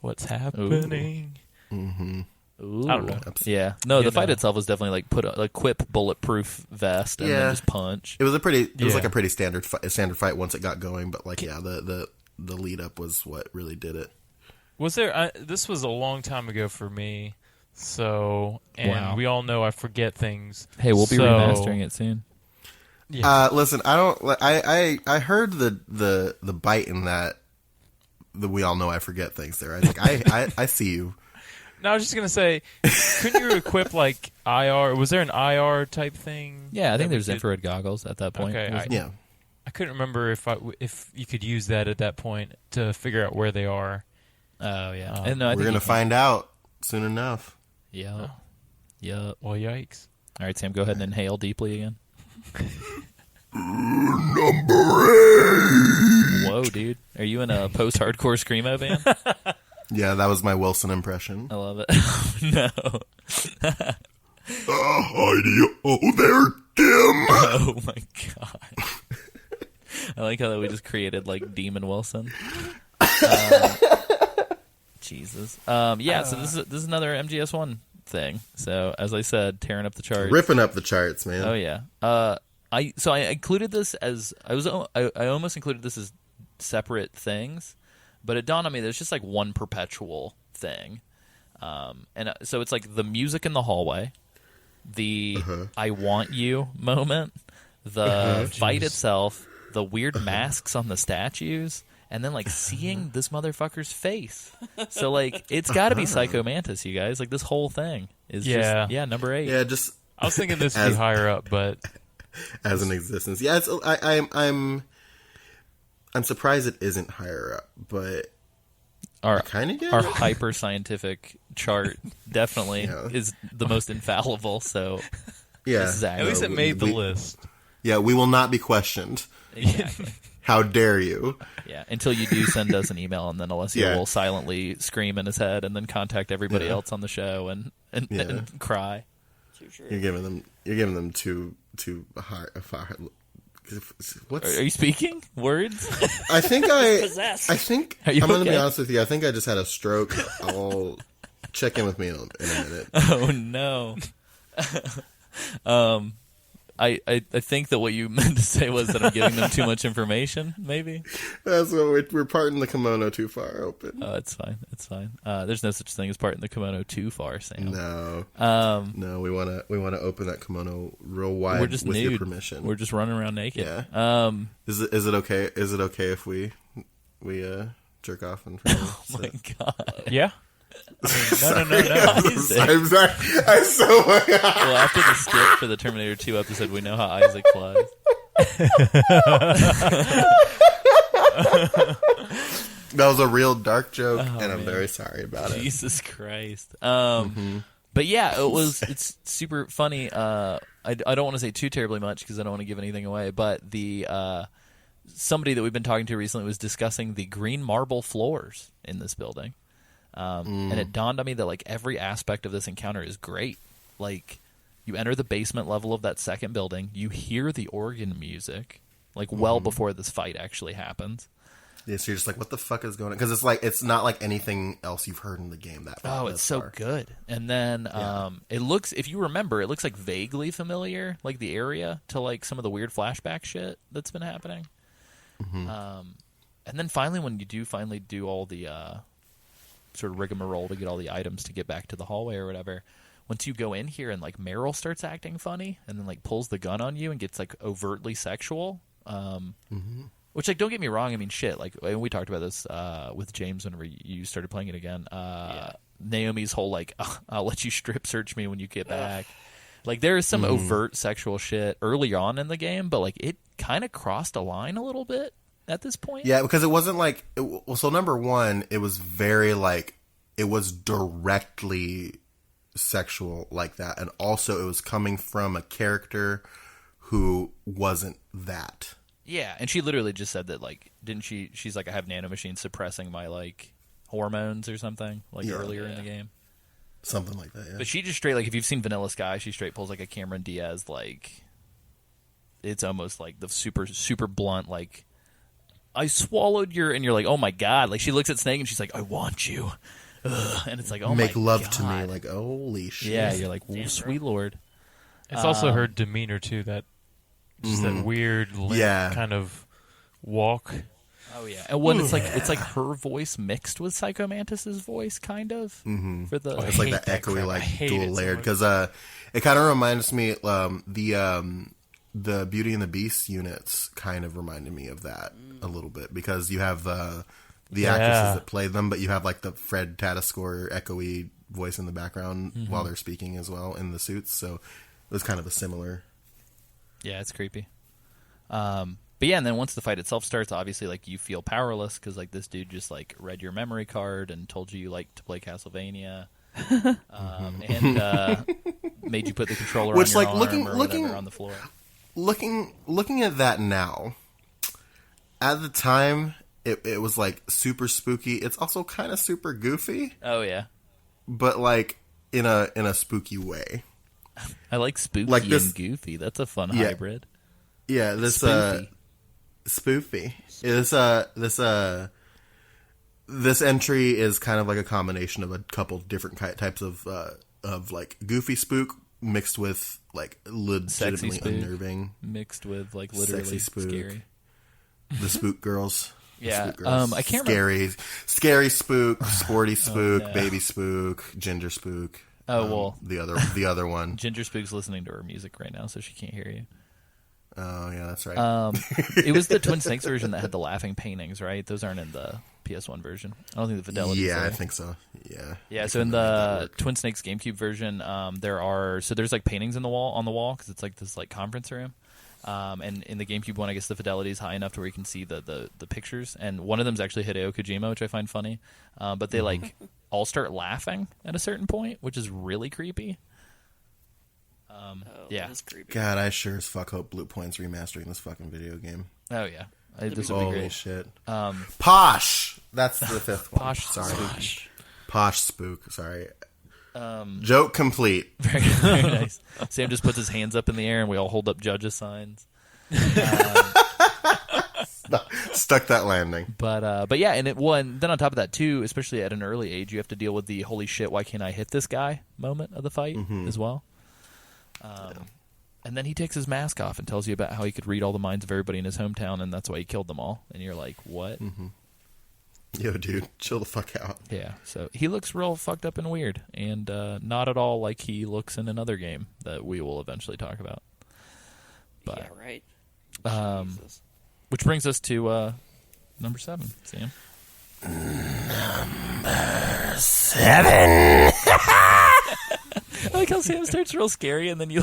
what's happening. Mm-hmm. Ooh. I don't know. Yeah. No, You the fight know. itself was definitely like put a equip bulletproof vest and then just punch. It was a pretty. It was like Yeah. a pretty standard fight once it got going. But like, yeah, the lead up was what really did it. Was there? This was a long time ago for me. So, and Wow. we all know I forget things. Hey, we'll be So- remastering it soon. Yeah. Listen, I don't. I heard the bite in that. The we all know I forget things there. I think I see you. No, I was just gonna say, couldn't you equip like IR? Was there an IR type thing? Yeah, I think that we there's could- infrared goggles at that point. Okay, Wasn't Yeah. I couldn't remember if you could use that at that point to figure out where they are. Oh, yeah. Oh. And no, I We're think gonna find out soon enough. Yep. Yep. Well, yikes! All right, Sam, go ahead and inhale deeply again. Whoa, dude. Are you in a post-hardcore screamo band? Yeah, that was my Wilson impression. I love it. No. Heidi, oh there, Kim. Oh, my God. I like how we just created, like, Demon Wilson. Jesus. Yeah, so this is another MGS1 thing. So, as I said, tearing up the charts. Ripping up the charts, man. Oh yeah. I included this as I almost included this as separate things, but it dawned on me there's just like one perpetual thing, and so it's like the music in the hallway, the "I want you" moment, the fight itself, the weird masks on the statues. And then, like, seeing this motherfucker's face. So, like, it's got to be Psycho Mantis, you guys. Like, this whole thing is just, number 8. Yeah, just I was thinking this would be higher up, but as an existence. Yeah, it's, I'm surprised it isn't higher up, but Our, kind of get our it. hyper-scientific chart definitely Yeah. is the most infallible, so Yeah, this is at least it made the list. Yeah, we will not be questioned. exactly. How dare you? Yeah, until you do send us an email, and then Alessio Yeah. will silently scream in his head and then contact everybody Yeah. else on the show and Yeah. cry. Too true. You're giving them too hard. What's Are you speaking words? I think Possessed. I think Are you I'm gonna be okay? honest with you. I think I just had a stroke. I'll check in with me in a minute. Oh no. I think that what you meant to say was that I'm giving them too much information, maybe. That's what we're parting the kimono too far open. Oh, it's fine. It's fine. There's no such thing as parting the kimono too far, Sam. No, Um, no, we wanna open that kimono real wide we're just with nude. your permission. We're just running around naked. Yeah. Is it okay? Is it okay if we jerk off in front of Oh my god. Yeah. I mean, no. Isaac. I'm sorry. I'm so. Well, after the skit for the Terminator 2 episode, we know how Isaac flies. That was a real dark joke, Oh, and I'm man. very sorry about it. Jesus Christ. But yeah, it's super funny. I don't want to say too terribly much because I don't want to give anything away. But the somebody that we've been talking to recently was discussing the green marble floors in this building, and it dawned on me that like every aspect of this encounter is great. Like you enter the basement level of that second building, you hear the organ music like well before this fight actually happens. Yeah, so you're just like, what the fuck is going on? Because it's not like anything else you've heard in the game that far. Oh, it's so good. And then it looks, if you remember, it looks like vaguely familiar, like the area to like some of the weird flashback shit that's been happening. And then finally, when you do finally do all the sort of rigmarole to get all the items to get back to the hallway or whatever, once you go in here and like Meryl starts acting funny and then like pulls the gun on you and gets like overtly sexual, which like don't get me wrong, I mean shit, like and we talked about this with James whenever you started playing it again. Naomi's whole like I'll let you strip search me when you get back. Like there is some overt sexual shit early on in the game, but like it kind of crossed a line a little bit at this point. Yeah, because it wasn't like so number one, it was very like it was directly sexual like that, and also it was coming from a character who wasn't that. Yeah, and she literally just said that, like, didn't she? She's like, I have nanomachines suppressing my, like, hormones or something, like, earlier in the game. Something like that, yeah. But she just straight, like, if you've seen Vanilla Sky, she straight pulls, like, a Cameron Diaz, like, it's almost, like, the super, super blunt, like, I swallowed your, and you're like, oh, my God. Like, she looks at Snake and she's like, I want you. ugh, and it's like, oh Make my love God. to me, like, holy shit. Yeah, you're like, Damn, sweet Lord. It's also her demeanor too. That just that weird, limp kind of walk. Oh yeah, and when it's like her voice mixed with Psycho Mantis's voice, kind of. Mm-hmm. For the It's like that echoey, like dual layered, because it kind of reminds me the Beauty and the Beast units kind of reminded me of that a little bit, because you have the actresses that play them, but you have like the Fred Tatascore echoey voice in the background while they're speaking as well in the suits. So it was kind of a similar. Yeah, it's creepy. But yeah, and then once the fight itself starts, obviously, like, you feel powerless because, like, this dude just, like, read your memory card and told you like to play Castlevania, and made you put the controller Which, on your like, arm or whatever on the floor. Looking at that now, at the time, it was, like, super spooky. It's also kind of super goofy. Oh, yeah. But, like, in a spooky way. I like spooky like this, and goofy. That's a fun hybrid. Yeah, this spoofy. This entry is kind of like a combination of a couple different types of like goofy spook mixed with like legitimately unnerving, mixed with like literally spook. Scary. The spook girls. Yeah, spook girls. I can't remember. Scary spook, sporty spook, baby spook, ginger spook. Oh well, the other one. Ginger Spook's listening to her music right now, so she can't hear you. Oh yeah, that's right. It was the Twin Snakes version that had the laughing paintings, right? Those aren't in the PS1 version. I don't think the fidelity. Yeah, I think so. Yeah. Yeah. So in the Twin Snakes GameCube version, there's like paintings on the wall because it's like this like conference room. And in the GameCube one, I guess the fidelity is high enough to where you can see the pictures. And one of them is actually Hideo Kojima, which I find funny. But they like all start laughing at a certain point, which is really creepy. Yeah. That's creepy. God, I sure as fuck hope Blue Point's remastering this fucking video game. Oh yeah, this would be Holy great. shit. Posh. That's the fifth one. Posh. Sorry. Posh spook. Sorry. Joke complete. Very, very nice. Sam just puts his hands up in the air, and we all hold up judges' signs. Stuck that landing. But yeah, and then on top of that too, especially at an early age, you have to deal with the holy shit, why can't I hit this guy moment of the fight as well. And then he takes his mask off and tells you about how he could read all the minds of everybody in his hometown, and that's why he killed them all. And you're like, what? Yo, dude, chill the fuck out. Yeah, so he looks real fucked up and weird, and not at all like he looks in another game that we will eventually talk about. But, yeah, right. Jesus. Which brings us to number 7, Sam. Number 7. I like how Sam starts real scary, and then you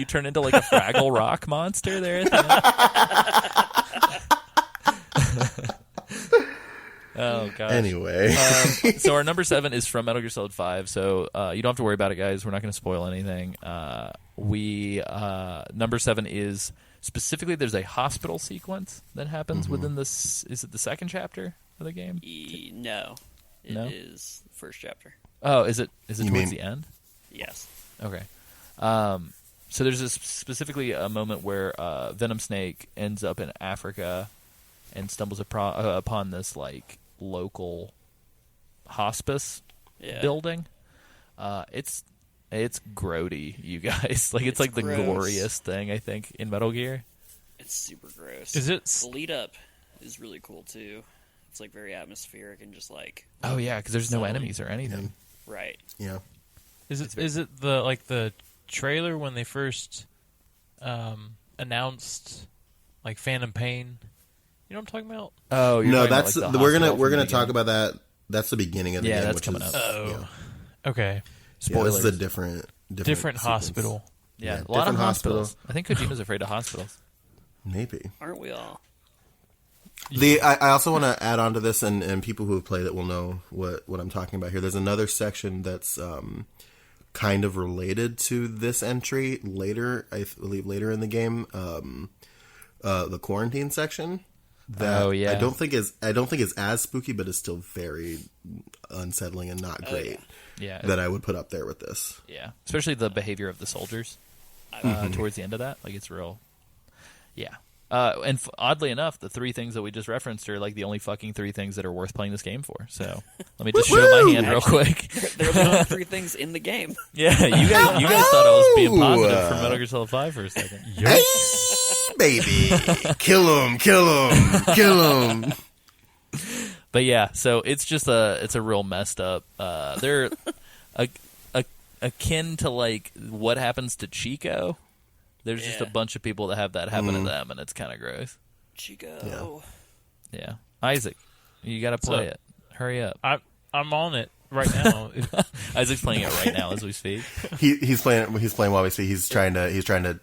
turn into like a Fraggle Rock monster there at the end. Oh gosh. Anyway, so our number 7 is from Metal Gear Solid 5. So you don't have to worry about it, guys. We're not going to spoil anything. Number 7 is specifically there's a hospital sequence that happens within this. Is it the second chapter of the game? No, it No? is the first chapter. Oh, is it towards mean- the end? Yes. Okay. So there's specifically a moment where Venom Snake ends up in Africa and stumbles upon this like local hospice building. It's grody, you guys. Like it's like the gross. goriest thing I think in Metal Gear. It's super gross. Is it? The lead up is really cool too. It's like very atmospheric and just like Oh yeah, because there's no enemies or anything. right. yeah. Is it the trailer when they first announced like Phantom Pain? You know what I'm talking about? Oh, you're No, talking about, that's like, the we're hospital gonna from the talk beginning. about that. That's the beginning of the Yeah, game. that's which coming is, up. Oh, okay. Yeah, this is Spoilers. a different Different sequence. hospital. Yeah, a lot of different hospitals. hospital. I think Kojima's afraid of hospitals. Maybe. Aren't we all? I also want to add on to this, and people who have played it will know what I'm talking about here. There's another section that's kind of related to this entry later, I believe later in the game, the quarantine section. That I don't think is as spooky, but is still very unsettling and not great. Yeah, that I would put up there with this. Yeah, especially the behavior of the soldiers towards the end of that. Like it's real. Yeah. Oddly enough, the 3 things that we just referenced are like the only fucking 3 things that are worth playing this game for. So let me just show my hand real quick. They're the only 3 things in the game. Yeah, you guys thought I was being positive for Metal Gear Solid 5 for a second. Hey, baby, kill him. But yeah, so it's just it's a real messed up. They're akin to like what happens to Chico. There's just a bunch of people that have that happen to them, and it's kind of gross. Chico. Yeah. Isaac, you got to play it. Hurry up. I'm on it right now. Isaac's playing it right now as we speak. He's playing while we speak. He's trying to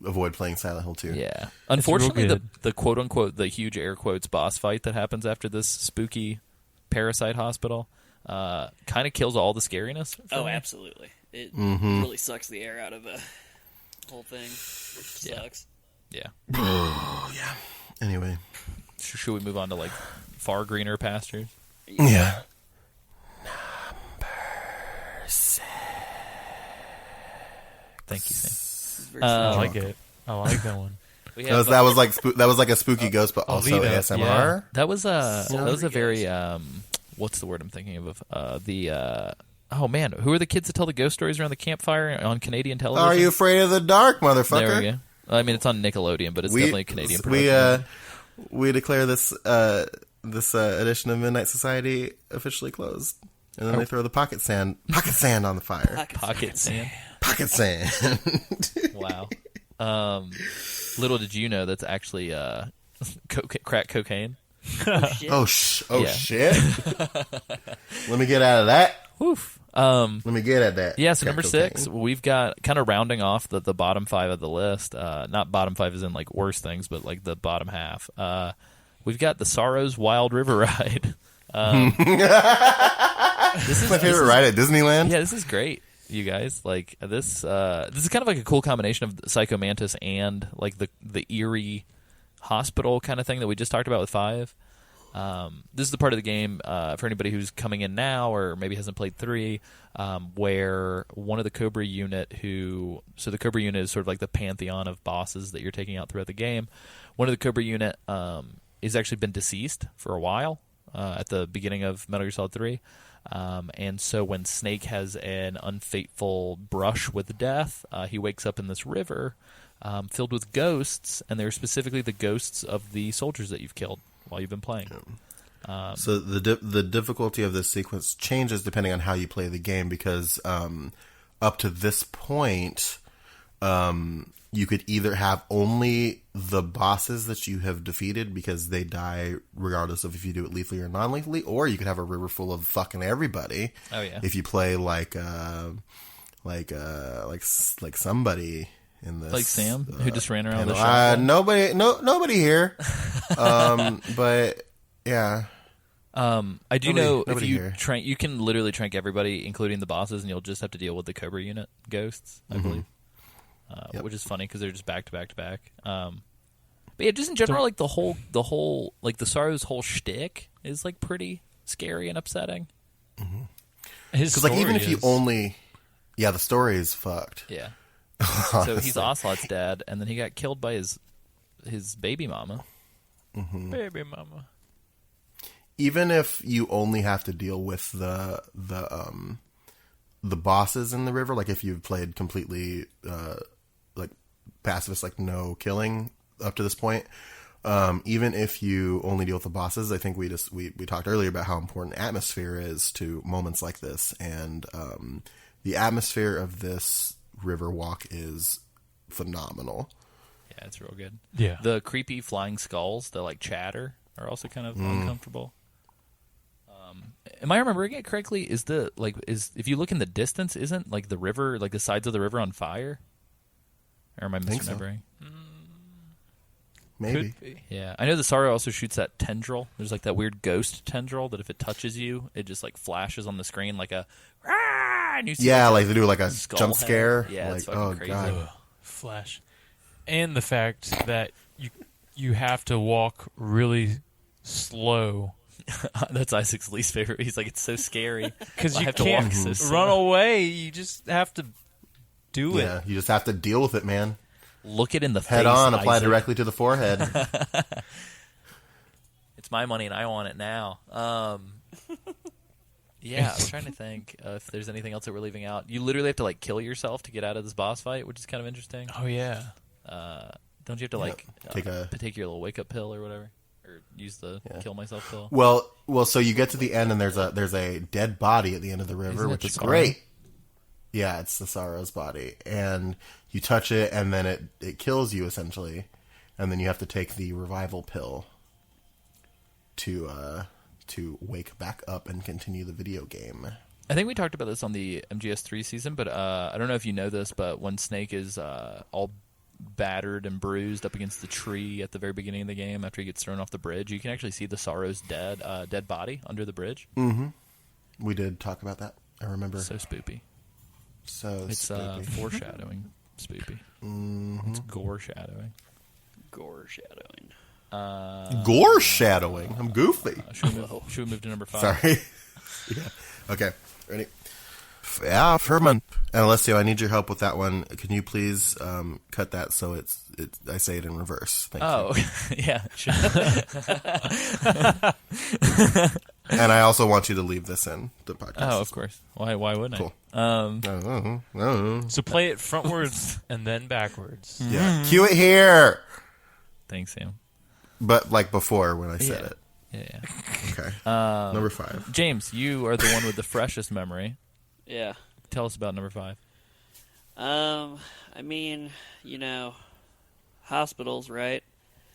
avoid playing Silent Hill 2. Yeah. Unfortunately, the quote unquote the huge air quotes boss fight that happens after this spooky parasite hospital kind of kills all the scariness. Oh, me. Absolutely. It really sucks the air out of the whole thing. Sucks. Yeah. Oh, yeah. Anyway. Should we move on to like far greener pastures? Yeah. Thank you, Sam. I like it. I like that one. That was like a spooky ghost, but also ASMR. Yeah. That was a very what's the word I'm thinking of? Oh man, who are the kids that tell the ghost stories around the campfire on Canadian television? Are you afraid of the dark, motherfucker? There we go. I mean, it's on Nickelodeon, but it's definitely a Canadian production. We declare this edition of Midnight Society officially closed, and then they throw the pocket sand on the fire. Pocket sand. Pocket sand. Wow. Little did you know that's actually crack cocaine. Oh, shit. Shit. Let me get out of that. Woof. Let me get at that. Yeah, so number 6, we've got kind of rounding off the bottom 5 of the list. Not bottom 5 as in like worst things, but like the bottom half. We've got the Sorrows Wild River Ride. This is my favorite ride at Disneyland. Yeah, this is great, you guys. Like this is kind of like a cool combination of Psycho Mantis and like the eerie hospital kind of thing that we just talked about with 5. This is the part of the game for anybody who's coming in now or maybe hasn't played 3, where one of the Cobra unit so the Cobra unit is sort of like the pantheon of bosses that you're taking out throughout the game. One of the Cobra unit has actually been deceased for a while at the beginning of Metal Gear Solid 3. And so when Snake has an unfateful brush with death, he wakes up in this river filled with ghosts, and they're specifically the ghosts of the soldiers that you've killed while you've been playing. So the difficulty of this sequence changes depending on how you play the game, because up to this point, you could either have only the bosses that you have defeated because they die regardless of if you do it lethally or non-lethally, or you could have a river full of fucking everybody. Oh yeah. If you play like somebody in this, like Sam, who just ran around the shop. Nobody here. But yeah. I do know if you here. trank, you can literally trank everybody, including the bosses, and you'll just have to deal with the Cobra unit ghosts, I believe. Which is funny because they're just back to back to back. But yeah, just in general, like the whole like the Sorrow's whole shtick is like pretty scary and upsetting. Because like even if you only, the story is fucked. Yeah. So he's Ocelot's dad, and then he got killed by his baby mama. Baby mama. Even if you only have to deal with the bosses in the river, like if you've played completely like pacifist, like no killing up to this point, even if you only deal with the bosses, I think we talked earlier about how important atmosphere is to moments like this, and the atmosphere of this river walk is phenomenal. Yeah, it's real good. Yeah. The creepy flying skulls that like chatter are also kind of uncomfortable. Am I remembering it correctly? Is if you look in the distance, isn't like the river, like the sides of the river on fire? Or am I misremembering? So. Maybe. Could be. Yeah, I know the Sorrow also shoots that tendril. There's like that weird ghost tendril that if it touches you, it just like flashes on the screen like a. And you see like they do like a skull jump head. scare. Yeah, like, it's fucking crazy. God. Flash. And the fact that you have to walk really slow. That's Isaac's least favorite. He's like, it's so scary. Because you have to walk can't so slow. run away. You just have to do it. Yeah, you just have to deal with it, man. look it in the Head face. on, apply Isaac. directly to the forehead. It's my money and I want it now. Yeah, I'm trying to think if there's anything else that we're leaving out. You literally have to like kill yourself to get out of this boss fight, which is kind of interesting. Oh yeah. Don't you have to like take your little wake up pill or whatever, or use the kill myself pill? Well, so you get to the end and there's a dead body at the end of the river, which is great. Yeah, it's the Sorrow's body, and you touch it and then it kills you essentially, and then you have to take the revival pill to wake back up and continue the video game. I think we talked about this on the MGS3 season, but I don't know if you know this, but when Snake is all battered and bruised up against the tree at the very beginning of the game after he gets thrown off the bridge, you can actually see the Sorrow's dead body under the bridge. Mm-hmm. We did talk about that. I remember. So spoopy. It's foreshadowing spoopy. Mm-hmm. It's gore shadowing. Gore shadowing. Gore shadowing. I'm goofy. Should we move to number 5? Sorry. Yeah. Okay. Ready? Yeah, Furman. And Alessio, I need your help with that one. Can you please cut that so it's I say it in reverse? Thank you. Yeah. Sure. And I also want you to leave this in the podcast. Oh, of course. Why wouldn't cool. I? So play it frontwards and then backwards. Yeah. Cue it here. Thanks, Sam. But like before when I said it. Yeah. Okay. Number 5. James, you are the one with the freshest memory. Yeah. Tell us about number 5. I mean, hospitals, right?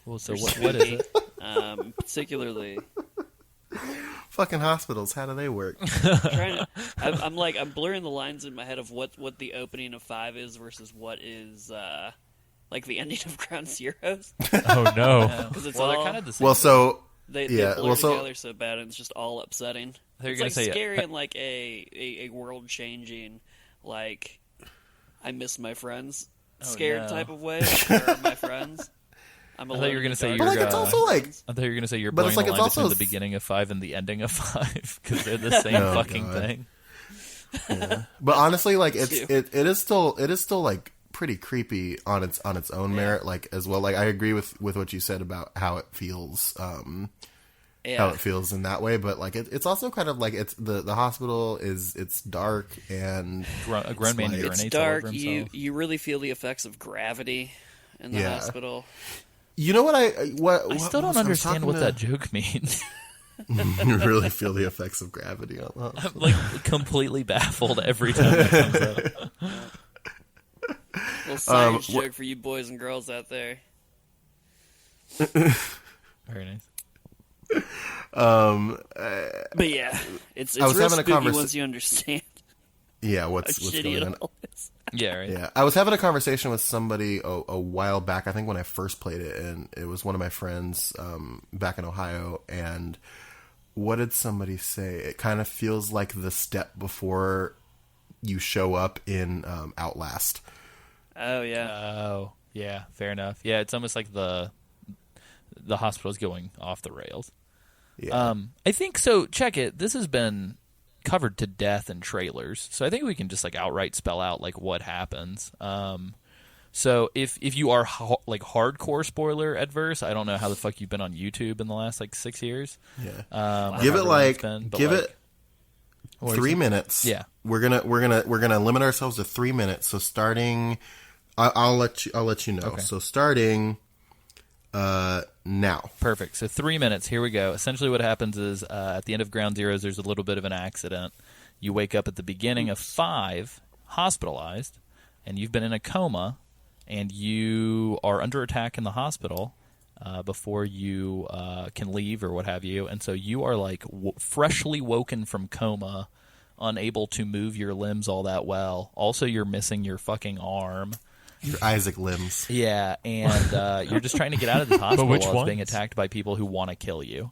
Well, so what is it? Particularly. Fucking hospitals. How do they work? I'm blurring the lines in my head of what the opening of 5 is versus what is like the ending of Ground Zeroes. Oh no! Because it's they're all kind of the same. Well, so they yeah. blur Well, together so bad, and it's just all upsetting. You're It's gonna like say scary and like a world changing, like I miss my friends, scared type of way. Like, where are my friends? I thought you were going to say but like it's also like. I thought you were going to say you're But blowing it's like the it's line also between the beginning of 5 and the ending of 5 because they're the same fucking God. thing. Yeah. But honestly, like it is still like pretty creepy on its own merit, like as well. Like I agree with what you said about how it feels, how it feels in that way. But like it's also kind of like it's the hospital it's dark and A grown man like, urinates It's dark. all over himself. You really feel the effects of gravity in the hospital. You know what I still don't understand what that joke means. You really feel the effects of gravity on that. I'm like completely baffled every time it comes up. Little science joke for you boys and girls out there. Very nice. But yeah, it's I was real having a spooky once you understand Yeah, how what's shitty going it on? all is. Yeah, right. Yeah, I was having a conversation with somebody a while back. I think when I first played it, and it was one of my friends back in Ohio. And what did somebody say? It kind of feels like the step before you show up in Outlast. Oh yeah. Oh, yeah. Fair enough. Yeah, it's almost like the hospital's going off the rails. Yeah. I think so. Check it. This has been covered to death in trailers, so I think we can just like outright spell out like what happens. So if you are like hardcore spoiler adverse, I don't know how the fuck you've been on YouTube in the last like 6 years. Yeah. Give it 3 minutes. Yeah. We're gonna limit ourselves to 3 minutes. So starting, I'll let you know. Okay. So starting now. Perfect. So 3 minutes. Here we go. Essentially what happens is at the end of Ground Zeroes, there's a little bit of an accident. You wake up at the beginning of 5, hospitalized, and you've been in a coma, and you are under attack in the hospital before you can leave or what have you. And so you are like freshly woken from coma, unable to move your limbs all that well. Also, you're missing your fucking arm. Your Isaac limbs. Yeah, and you're just trying to get out of this hospital while it's ones? being attacked by people who want to kill you.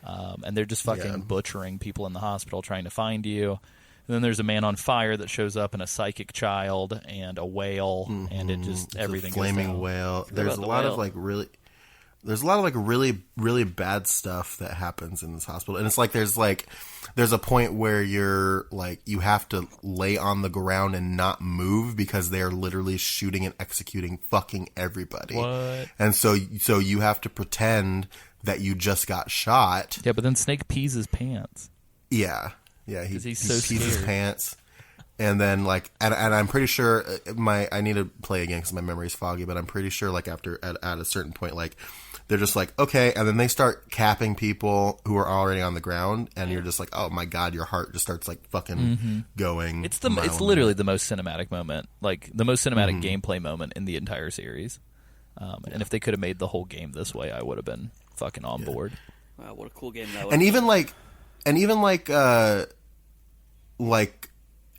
And they're just fucking butchering people in the hospital trying to find you. And then there's a man on fire that shows up, and a psychic child, and a whale, and it just everything Flaming goes down. whale. There's a lot of like really. of like really, really bad stuff that happens in this hospital. And it's like there's a point where you're like you have to lay on the ground and not move because they're literally shooting and executing fucking everybody. What? And so you have to pretend that you just got shot. Yeah, but then Snake pees his pants. Yeah. He he's so pees his scared. pants. And then like, and I'm pretty sure I need to play again because my memory's foggy, but I'm pretty sure like at a certain point, like they're just like, okay. And then they start capping people who are already on the ground. And you're just like, oh my God, your heart just starts like fucking going. It's literally the most cinematic moment, like the most cinematic gameplay moment in the entire series. And if they could have made the whole game this way, I would have been fucking on board. Wow, what a cool game that was. And even like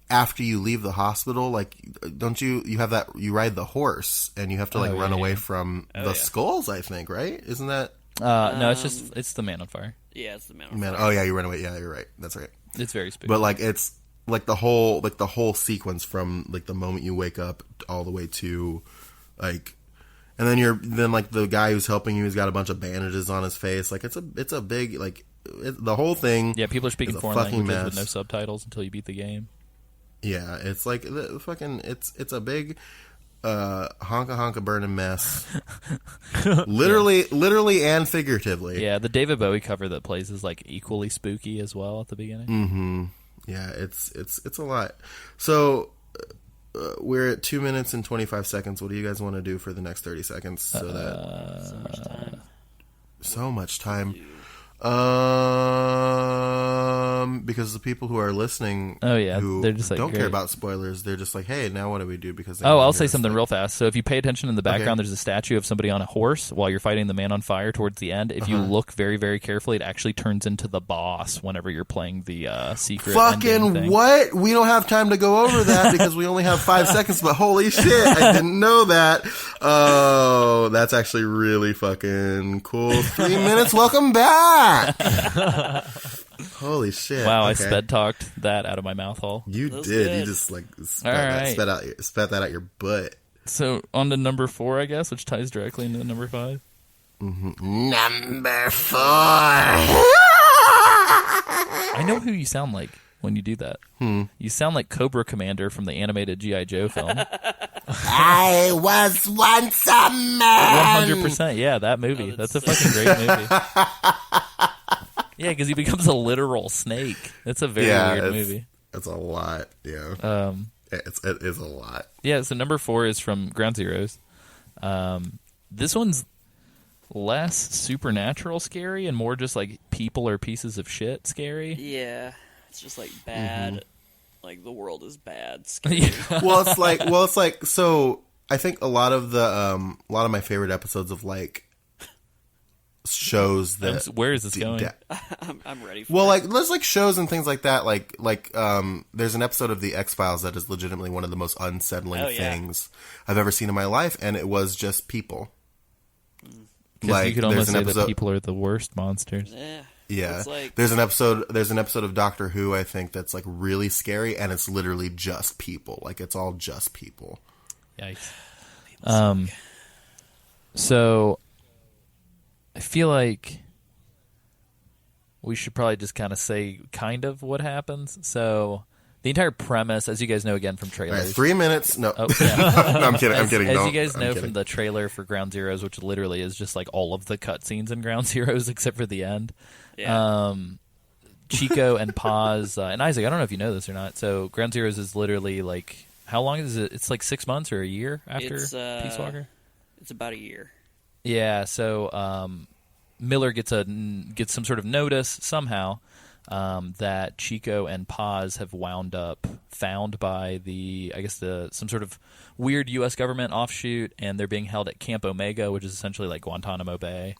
after you leave the hospital, like don't you have that you ride the horse and you have to like run away from the skulls, I think, right? Isn't that no, it's the Man on Fire. Yeah, it's the Man on Fire. Oh yeah, you run away. Yeah, you're right. That's right. It's very spooky. But like it's like the whole sequence from like the moment you wake up all the way to like, and then like the guy who's helping you, he's got a bunch of bandages on his face. Like it's a big like the whole thing. Yeah, people are speaking is a foreign fucking languages with mess. no subtitles until you beat the game. Yeah, it's like the fucking it's a big honka burning mess. literally and figuratively. Yeah, the David Bowie cover that plays is like equally spooky as well at the beginning. Yeah, it's a lot. So we're at 2 minutes and 25 seconds. What do you guys want to do for the next 30 seconds? So that so much time. Because the people who are listening, who they're just like, don't great. care about spoilers, they're just like, hey, now what do we do? Because I'll say something real fast. So if you pay attention in the background, there's a statue of somebody on a horse while you're fighting the Man on Fire towards the end. If you look very, very carefully, it actually turns into the boss whenever you're playing the secret. Fucking thing. what? We don't have time to go over that because we only have 5 seconds. But holy shit, I didn't know that. Oh, that's actually really fucking cool. 3 minutes. Welcome back. Holy shit! Wow, okay. I sped talked that out of my mouth hole. You That was did. good. You just like All right. spat that out your butt. So on to number 4, I guess, which ties directly into number 5. Number 4. I know who you sound like when you do that. You sound like Cobra Commander from the animated G.I. Joe film. I was once a man. 100%. Yeah, that movie. That's a fucking great movie. Yeah, because he becomes a literal snake. It's a very weird movie. It's a lot. Yeah. It is a lot. Yeah, so number 4 is from Ground Zeroes. This one's less supernatural scary and more just like people are pieces of shit scary. Yeah, it's just like bad. Like the world is bad. Scary. Well, it's like so. I think a lot of my favorite episodes of like shows that Where is this going? I'm ready for Well, it. like there's like shows and things like that. Like there's an episode of the X-Files that is legitimately one of the most unsettling things I've ever seen in my life, and it was just people. Like, you could almost say that people are the worst monsters. Yeah, It's like, there's an episode of Doctor Who, I think, that's like really scary, and it's literally just people. Like it's all just people. Yikes. So I feel like we should probably just kind of say kind of what happens. So the entire premise, as you guys know again from All trailers. right, 3 minutes. No, Oh, yeah. no, I'm kidding. As Don't. you guys I'm know kidding. from the trailer for Ground Zeroes, which literally is just like all of the cutscenes in Ground Zeroes except for the end. yeah. Chico and Paz and Isaac, I don't know if you know this or not. So Ground Zeroes is literally like, how long is it? It's like 6 months or a year after It's, Peace Walker? It's about a year. Yeah, so Miller gets some sort of notice somehow that Chico and Paz have wound up found by some sort of weird U.S. government offshoot, and they're being held at Camp Omega, which is essentially like Guantanamo Bay,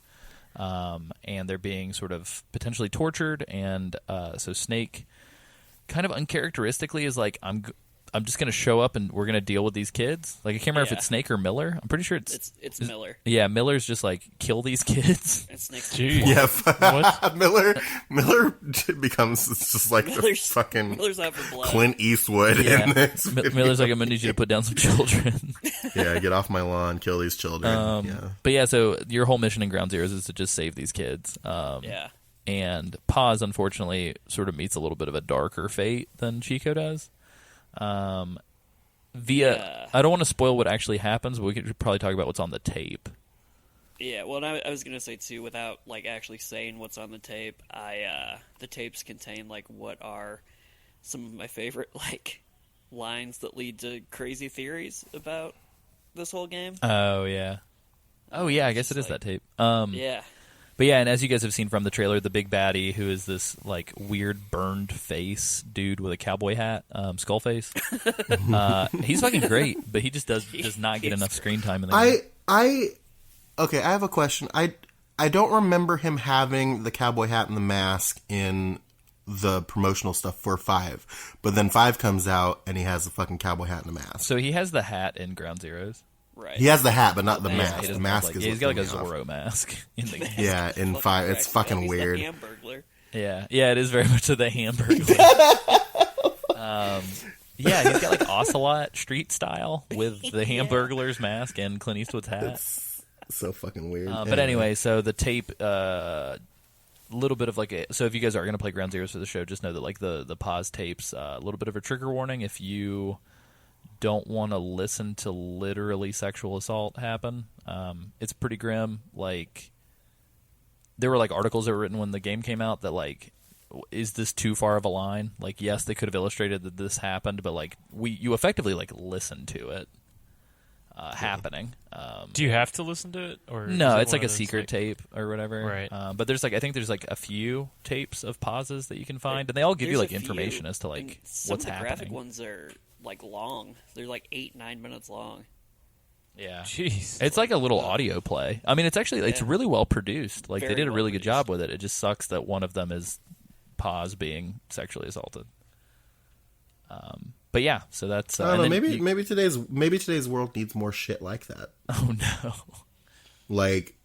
and they're being sort of potentially tortured, and so Snake kind of uncharacteristically is like, I'm just going to show up and we're going to deal with these kids. Like, I can't remember if it's Snake or Miller. I'm pretty sure it's Miller. Yeah, Miller's just like, kill these kids. And Snake's Yeah, What? Miller becomes just like the fucking Miller's out for blood. Clint Eastwood in this. Miller's like, I'm going to need you to put down some children. Yeah, get off my lawn, kill these children. Yeah. But yeah, so your whole mission in Ground Zeroes is to just save these kids. Yeah. And Paz, unfortunately, sort of meets a little bit of a darker fate than Chico does. I don't want to spoil what actually happens, but we could probably talk about what's on the tape. Yeah, well, and I was gonna say too, without like actually saying what's on the tape, the tapes contain like what are some of my favorite like lines that lead to crazy theories about this whole game. Oh yeah, I guess it is that tape. Yeah. But yeah, and as you guys have seen from the trailer, the big baddie, who is this like weird burned face dude with a cowboy hat, skull face, he's fucking great, but he just does not get enough screen time in the game. Okay, I have a question. I don't remember him having the cowboy hat and the mask in the promotional stuff for 5, but then 5 comes out and he has the fucking cowboy hat and the mask. So he has the hat in Ground Zeroes. Right. He has the hat, but not the Yeah, mask. The mask is he's got like a what threw me Zorro mask in the game. off. Yeah, in 5, it's fucking He's weird. The Hamburglar. Yeah, it is very much of the Hamburglar. Yeah, he's got like Ocelot street style with the Hamburglar's mask and Clint Eastwood's hat. It's so fucking weird. But anyway, so the tape, little bit of like so if you guys are going to play Ground Zeroes for the show, just know that like the pause tapes, a little bit of a trigger warning if you don't want to listen to literally sexual assault happen. It's pretty grim. Like, there were like articles that were written when the game came out that like, is this too far of a line? Like, yes, they could have illustrated that this happened, but like you effectively like listen to it happening. Do you have to listen to it, or No, is it it's one like a of those, secret tape or whatever. Right. But there's like, I think there's like a few tapes of pauses that you can find, and they all give you There's like a few, information as to like and some what's of the happening. graphic ones are like long. They're like 8-9 minutes long. Yeah, Jeez. it's like a little audio play. I mean, it's actually it's really well produced. Like, Very they did a well really good produced. job with it. It just sucks that one of them is Paz being sexually assaulted. But yeah, so that's I don't know. and then Maybe today's world needs more shit like that. Oh no. Like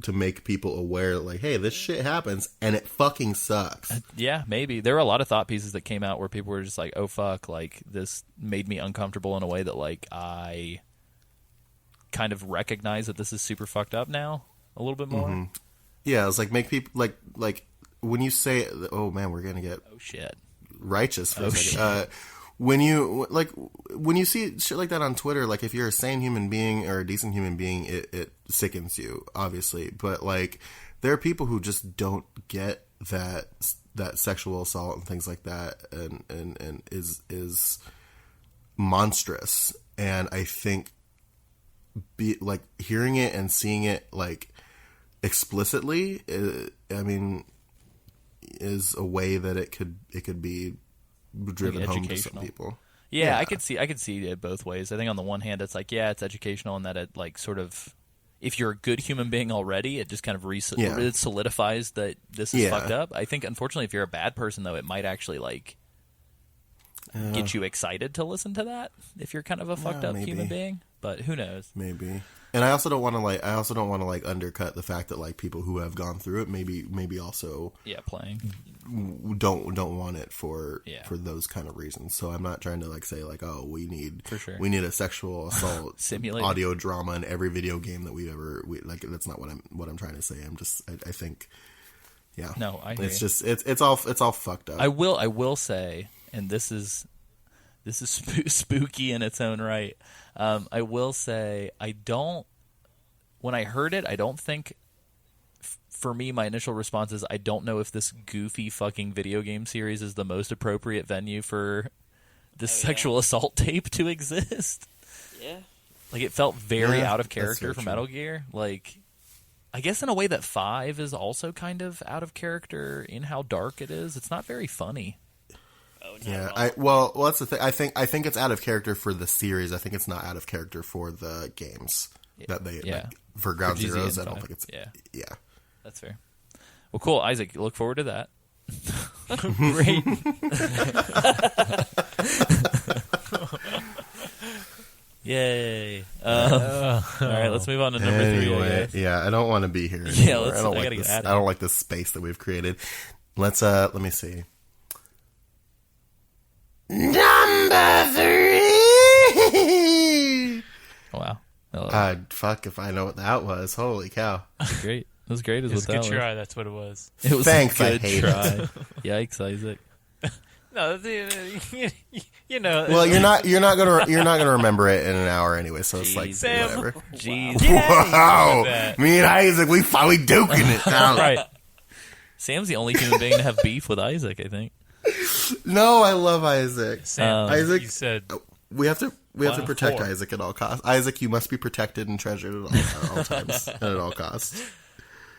to make people aware that, like, hey, this shit happens and it fucking sucks. Yeah, maybe. There were a lot of thought pieces that came out where people were just like, oh fuck, like this made me uncomfortable in a way that like I kind of recognize that this is super fucked up now a little bit more. Mm-hmm. Yeah, it's like make people like when you say, oh man, we're gonna get Oh shit. righteous for Oh, a second. When you see shit like that on Twitter, like if you're a sane human being or a decent human being, it sickens you, obviously. But like there are people who just don't get that sexual assault and things like that, and is monstrous. And I think like hearing it and seeing it like explicitly, I mean, is a way that it could be driven Like home to some educational. people. Yeah, I could see it both ways. I think on the one hand, it's like, yeah, it's educational, and that it like sort of, if you're a good human being already, it just kind of it solidifies that this is fucked up. I think, unfortunately, if you're a bad person, though, it might actually like get you excited to listen to that if you're kind of a fucked up maybe. human being. But who knows? Maybe. And I also don't want to undercut the fact that like people who have gone through it maybe also Playing. don't want it for those kind of reasons. So I'm not trying to like say like, oh, we need a sexual assault Simulator. audio drama in every video game that we like. That's not what I'm trying to say. I'm just I think No, I hear it's you. just it's all fucked up. I will say, and this is spooky in its own right. I will say, when I heard it, I don't think, for me, my initial response is, I don't know if this goofy fucking video game series is the most appropriate venue for this sexual assault tape to exist. Yeah. Like, it felt very out of that's character so for true. Metal Gear. Like, I guess in a way that 5 is also kind of out of character in how dark it is. It's not very funny. Oh, not Yeah, at all. well, that's the thing. I think it's out of character for the series. I think it's not out of character for the games that they like, for Ground GZ Zeroes. I and don't 5. think it's yeah. That's fair. Well, cool, Isaac. Look forward to that. Great. Yay. All right, let's move on to number 3. I guess. Yeah, I don't want to be here anymore. Yeah, I don't gotta like get this. out of I don't like this space that we've created. Let me see. Number 3. Wow. Fuck if I know what that was. Holy cow. That's great. That was great. It was a good was. try. That's what it was. It was Thanks, a I good hate try. Yikes, Isaac. No, you know. Well, you're not gonna remember it in an hour anyway. So it's like Sam. whatever. Jeez. Wow, that. me and Isaac, we duking it. Right. Sam's the only human being to have beef with Isaac, I think. No, I love Isaac. Sam, Isaac, you said we have to protect 4. Isaac at all costs. Isaac, you must be protected and treasured at all times and at all costs.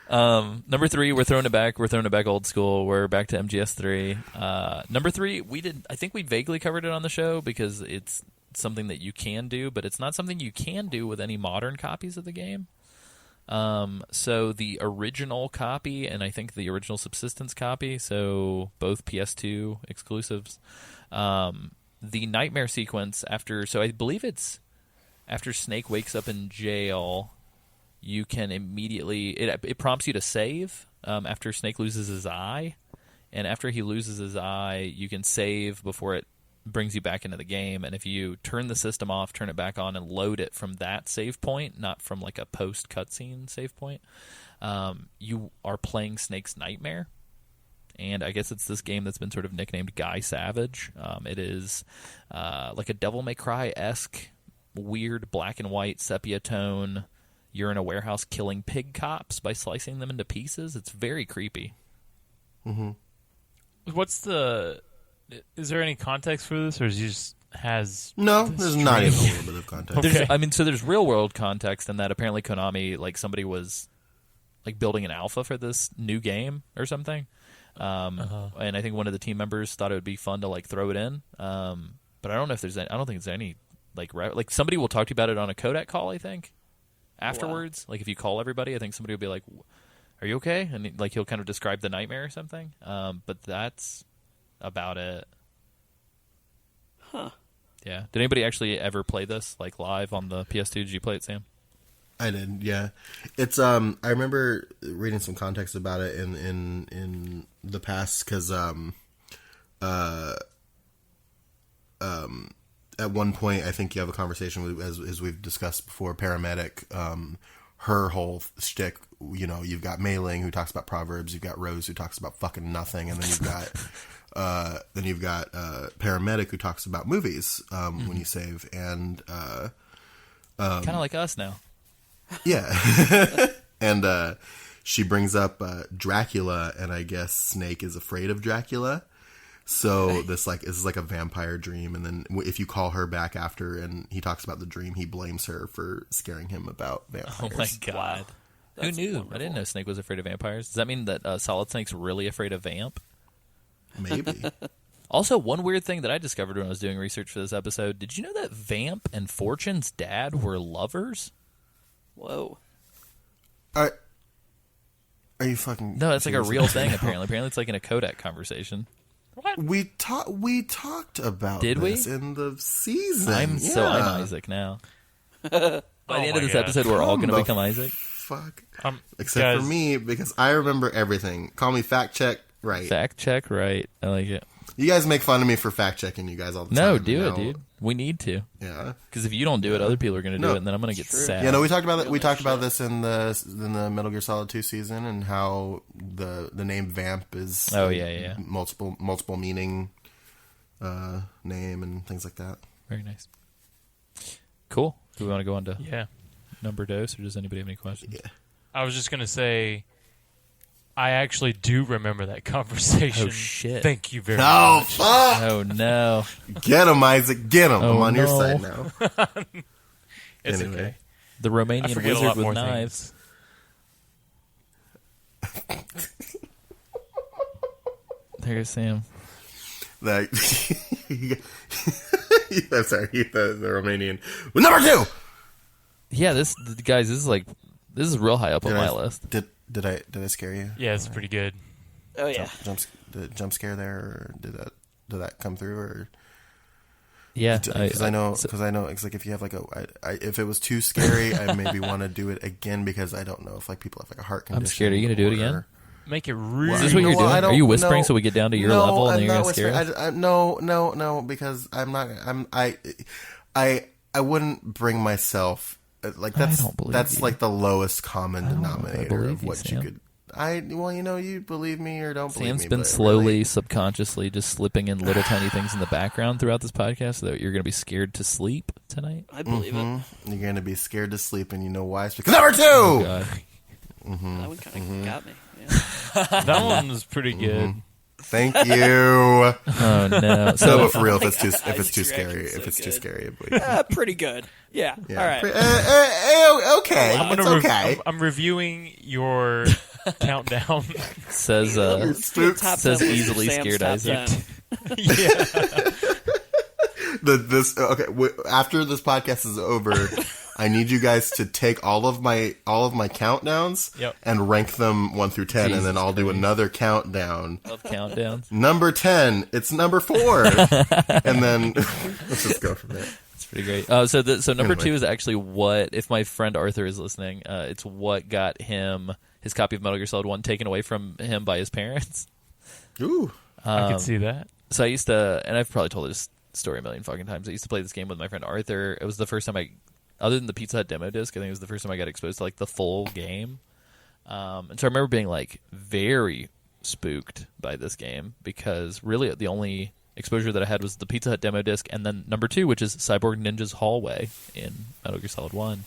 Number 3, we're throwing it back. We're throwing it back old school. We're back to MGS3. Number 3, I think we vaguely covered it on the show because it's something that you can do, but it's not something you can do with any modern copies of the game. So the original copy, and I think the original subsistence copy, so both PS2 exclusives, the nightmare sequence so I believe it's after Snake wakes up in jail, you can immediately, it prompts you to save after Snake loses his eye, and after he loses his eye, you can save before it brings you back into the game, and if you turn the system off, turn it back on, and load it from that save point, not from like a post cutscene save point, you are playing Snake's Nightmare. And I guess it's this game that's been sort of nicknamed Guy Savage. It is like a Devil May Cry-esque, weird black and white sepia tone. You're in a warehouse killing pig cops by slicing them into pieces. It's very creepy. Mm-hmm. Is there any context for this, or is he just has... No, there's not even a little bit of context. Okay. So there's real-world context in that apparently Konami, like somebody was like building an alpha for this new game or something. And I think one of the team members thought it would be fun to like throw it in. But I don't know if I don't think there's any like somebody will talk to you about it on a Kodak call, I think. Afterwards, like if you call everybody, I think somebody will be like, "Are you okay?" And like he'll kind of describe the nightmare or something. But that's about it. Huh. Yeah. Did anybody actually ever play this like live on the PS2? Did you play it, Sam? I did, yeah. It's I remember reading some context about it in the past because at one point I think you have a conversation with, as we've discussed before, paramedic. Her whole shtick, you've got Mei Ling who talks about Proverbs, you've got Rose who talks about fucking nothing, and then you've got paramedic who talks about movies when you save, and Kind of like us now. yeah. And she brings up Dracula, and I guess Snake is afraid of Dracula. So this is like a vampire dream, and then if you call her back after and he talks about the dream, he blames her for scaring him about vampires. Oh my god! Wow. Who knew? Wonderful. I didn't know Snake was afraid of vampires. Does that mean that Solid Snake's really afraid of Vamp? Maybe. Also, one weird thing that I discovered when I was doing research for this episode: did you know that Vamp and Fortune's dad were lovers? Whoa. Are you fucking? No, it's like a serious real right thing. now? Apparently, it's like in a Kodak conversation. What? We talked about Did we? this in the season. I'm Isaac now. By the end of this God. episode, we're all going to the become Isaac. Fuck. Except guys, for me, because I remember everything. Call me fact check. Right. Fact check, right? I like it. You guys make fun of me for fact checking you guys all the time. No, do it, dude. We need to. Yeah. Because if you don't do it, other people are going to do No. it, and then I'm going to get True. sad. Yeah, no, we talked about that. We talked about this in the Metal Gear Solid 2 season, and how the name Vamp is Oh, yeah. multiple meaning name and things like that. Very nice. Cool. Do we want to go on to Yeah. number dose, or does anybody have any questions? Yeah. I was just going to say, I actually do remember that conversation. Oh, shit. Thank you very Oh, much. fuck! Oh, no. Get him, Isaac. Get him. I'm Oh, on your no. side now. It's Anyway. okay. The I Romanian forget a wizard lot with more knives. There's Sam. Like, I'm sorry, the Romanian. Well, number 2. Yeah, this is real high up on my list. Did I scare you? Yeah, it's pretty good. Oh yeah. Did jump scare there, or did that come through, or? Yeah, because I know it's like if you have like if it was too scary, I maybe want to do it again because I don't know if like people have like a heart condition. I'm scared. Are you gonna do it again? Make it really. Is this what you're doing? Are you whispering so we get down to your level and then you're gonna scare us? No, because I'm not. I wouldn't bring myself like that's like the lowest common denominator of what you could. You believe me or don't believe me. Sam's been slowly, subconsciously just slipping in little tiny things in the background throughout this podcast so that you're going to be scared to sleep tonight. I believe it. You're going to be scared to sleep, and you know why? It's because number 2! Oh, God. That one kind of got me. Yeah. That one was pretty good. Thank you. Oh, no. So, but for real, if it's too scary, pretty good. Yeah. All right. Okay. It's okay. I'm reviewing your countdown. Says easily scared Isaac. Yeah. After this podcast is over, I need you guys to take all of my countdowns and rank them 1 through 10, and then I'll do another countdown. Love countdowns. Number 10, it's number 4, and then let's just go from there. It's pretty great. So number 2 is actually what, if my friend Arthur is listening, it's what got him his copy of Metal Gear Solid 1 taken away from him by his parents. Ooh, I can see that. So I used to, and I've probably told this story a million fucking times. I used to play this game with my friend Arthur. It was the first time other than the Pizza Hut demo disc, I think it was the first time I got exposed to like the full game. And so I remember being like very spooked by this game because really the only exposure that I had was the Pizza Hut demo disc, and then number 2, which is Cyborg Ninja's hallway in Metal Gear Solid 1.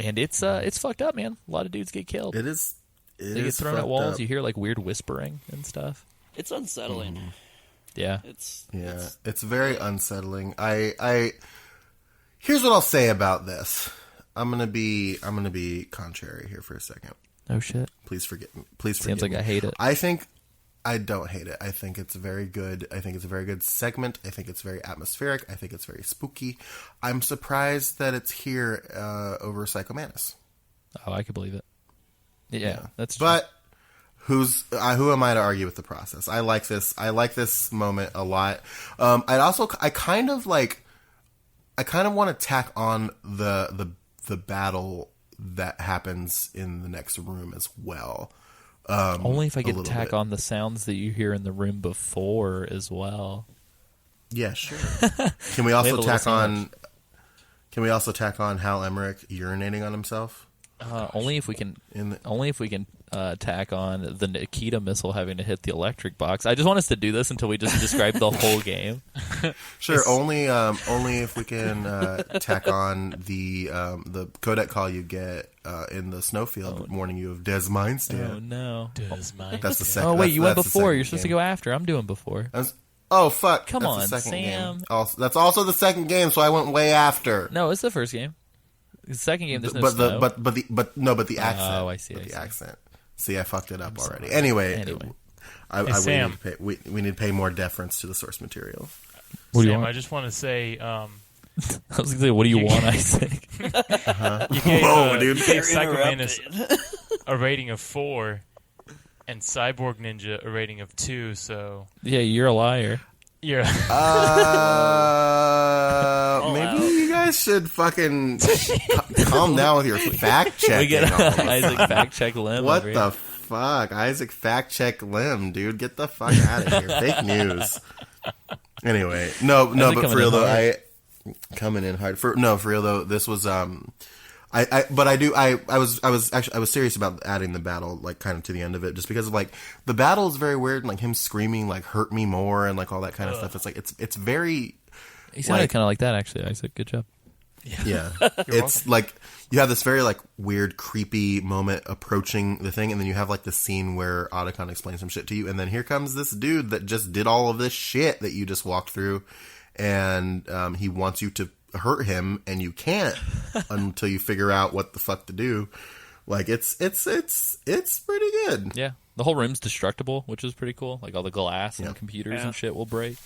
And it's fucked up, man. A lot of dudes get killed. It is. They get thrown at walls. You hear like weird whispering and stuff. It's unsettling. Mm-hmm. Yeah. It's very unsettling. Here's what I'll say about this. I'm gonna be contrary here for a second. Oh shit. Please forgive me. Seems like I hate it. I don't hate it. I think it's very good. I think it's a very good segment. I think it's very atmospheric. I think it's very spooky. I'm surprised that it's here over Psycho Mantis. Oh, I could believe it. Yeah. That's true. But who am I to argue with the process? I like this moment a lot. I kind of want to tack on the battle that happens in the next room as well. Only if I get to tack on the sounds that you hear in the room before as well. Yeah, sure. Can we also tack on Hal Emmerich urinating on himself? Only if we can. Tack on the Nikita missile having to hit the electric box. I just want us to do this until we just describe the whole game. Sure. Only if we can tack on the codec call you get in the snowfield warning you of Des Mindstand. Oh no, Des Mindstand. That's the second. Oh wait, you went before. You're supposed game. to go after. I'm doing before. Oh fuck! Come that's on, the second Sam. Game. That's also the second game, so I went way after. No, it's the first game. The second game, there's no snow. But the accent. Oh, I see. The accent. See, I fucked it up already. Anyway. Sam, we need to pay more deference to the source material. What do you Sam, want? I just want to say. I was going to say, what do you want, Isaac? You gave, dude. You gave Psycho Mantis a rating of 4, and Cyborg Ninja a rating of 2. So yeah, you're a liar. Yeah. Maybe you guys should fucking calm down with your fact checking. We get Isaac fact check Lim. What the fuck, Isaac fact check Lim, dude? Get the fuck out of here. Fake news. Anyway, no, but for real though, coming in hard. For real though, this was I was serious about adding the battle like kind of to the end of it just because of like the battle is very weird and like him screaming like hurt me more and like all that kind of stuff. It's like it's very. He sounded kind of like that actually, Isaac. Good job. Yeah. It's like you have this very like weird creepy moment approaching the thing, and then you have like the scene where Otacon explains some shit to you, and then here comes this dude that just did all of this shit that you just walked through, and he wants you to hurt him, and you can't until you figure out what the fuck to do. Like it's pretty good. Yeah, the whole room's destructible, which is pretty cool. Like all the glass and computers and shit will break.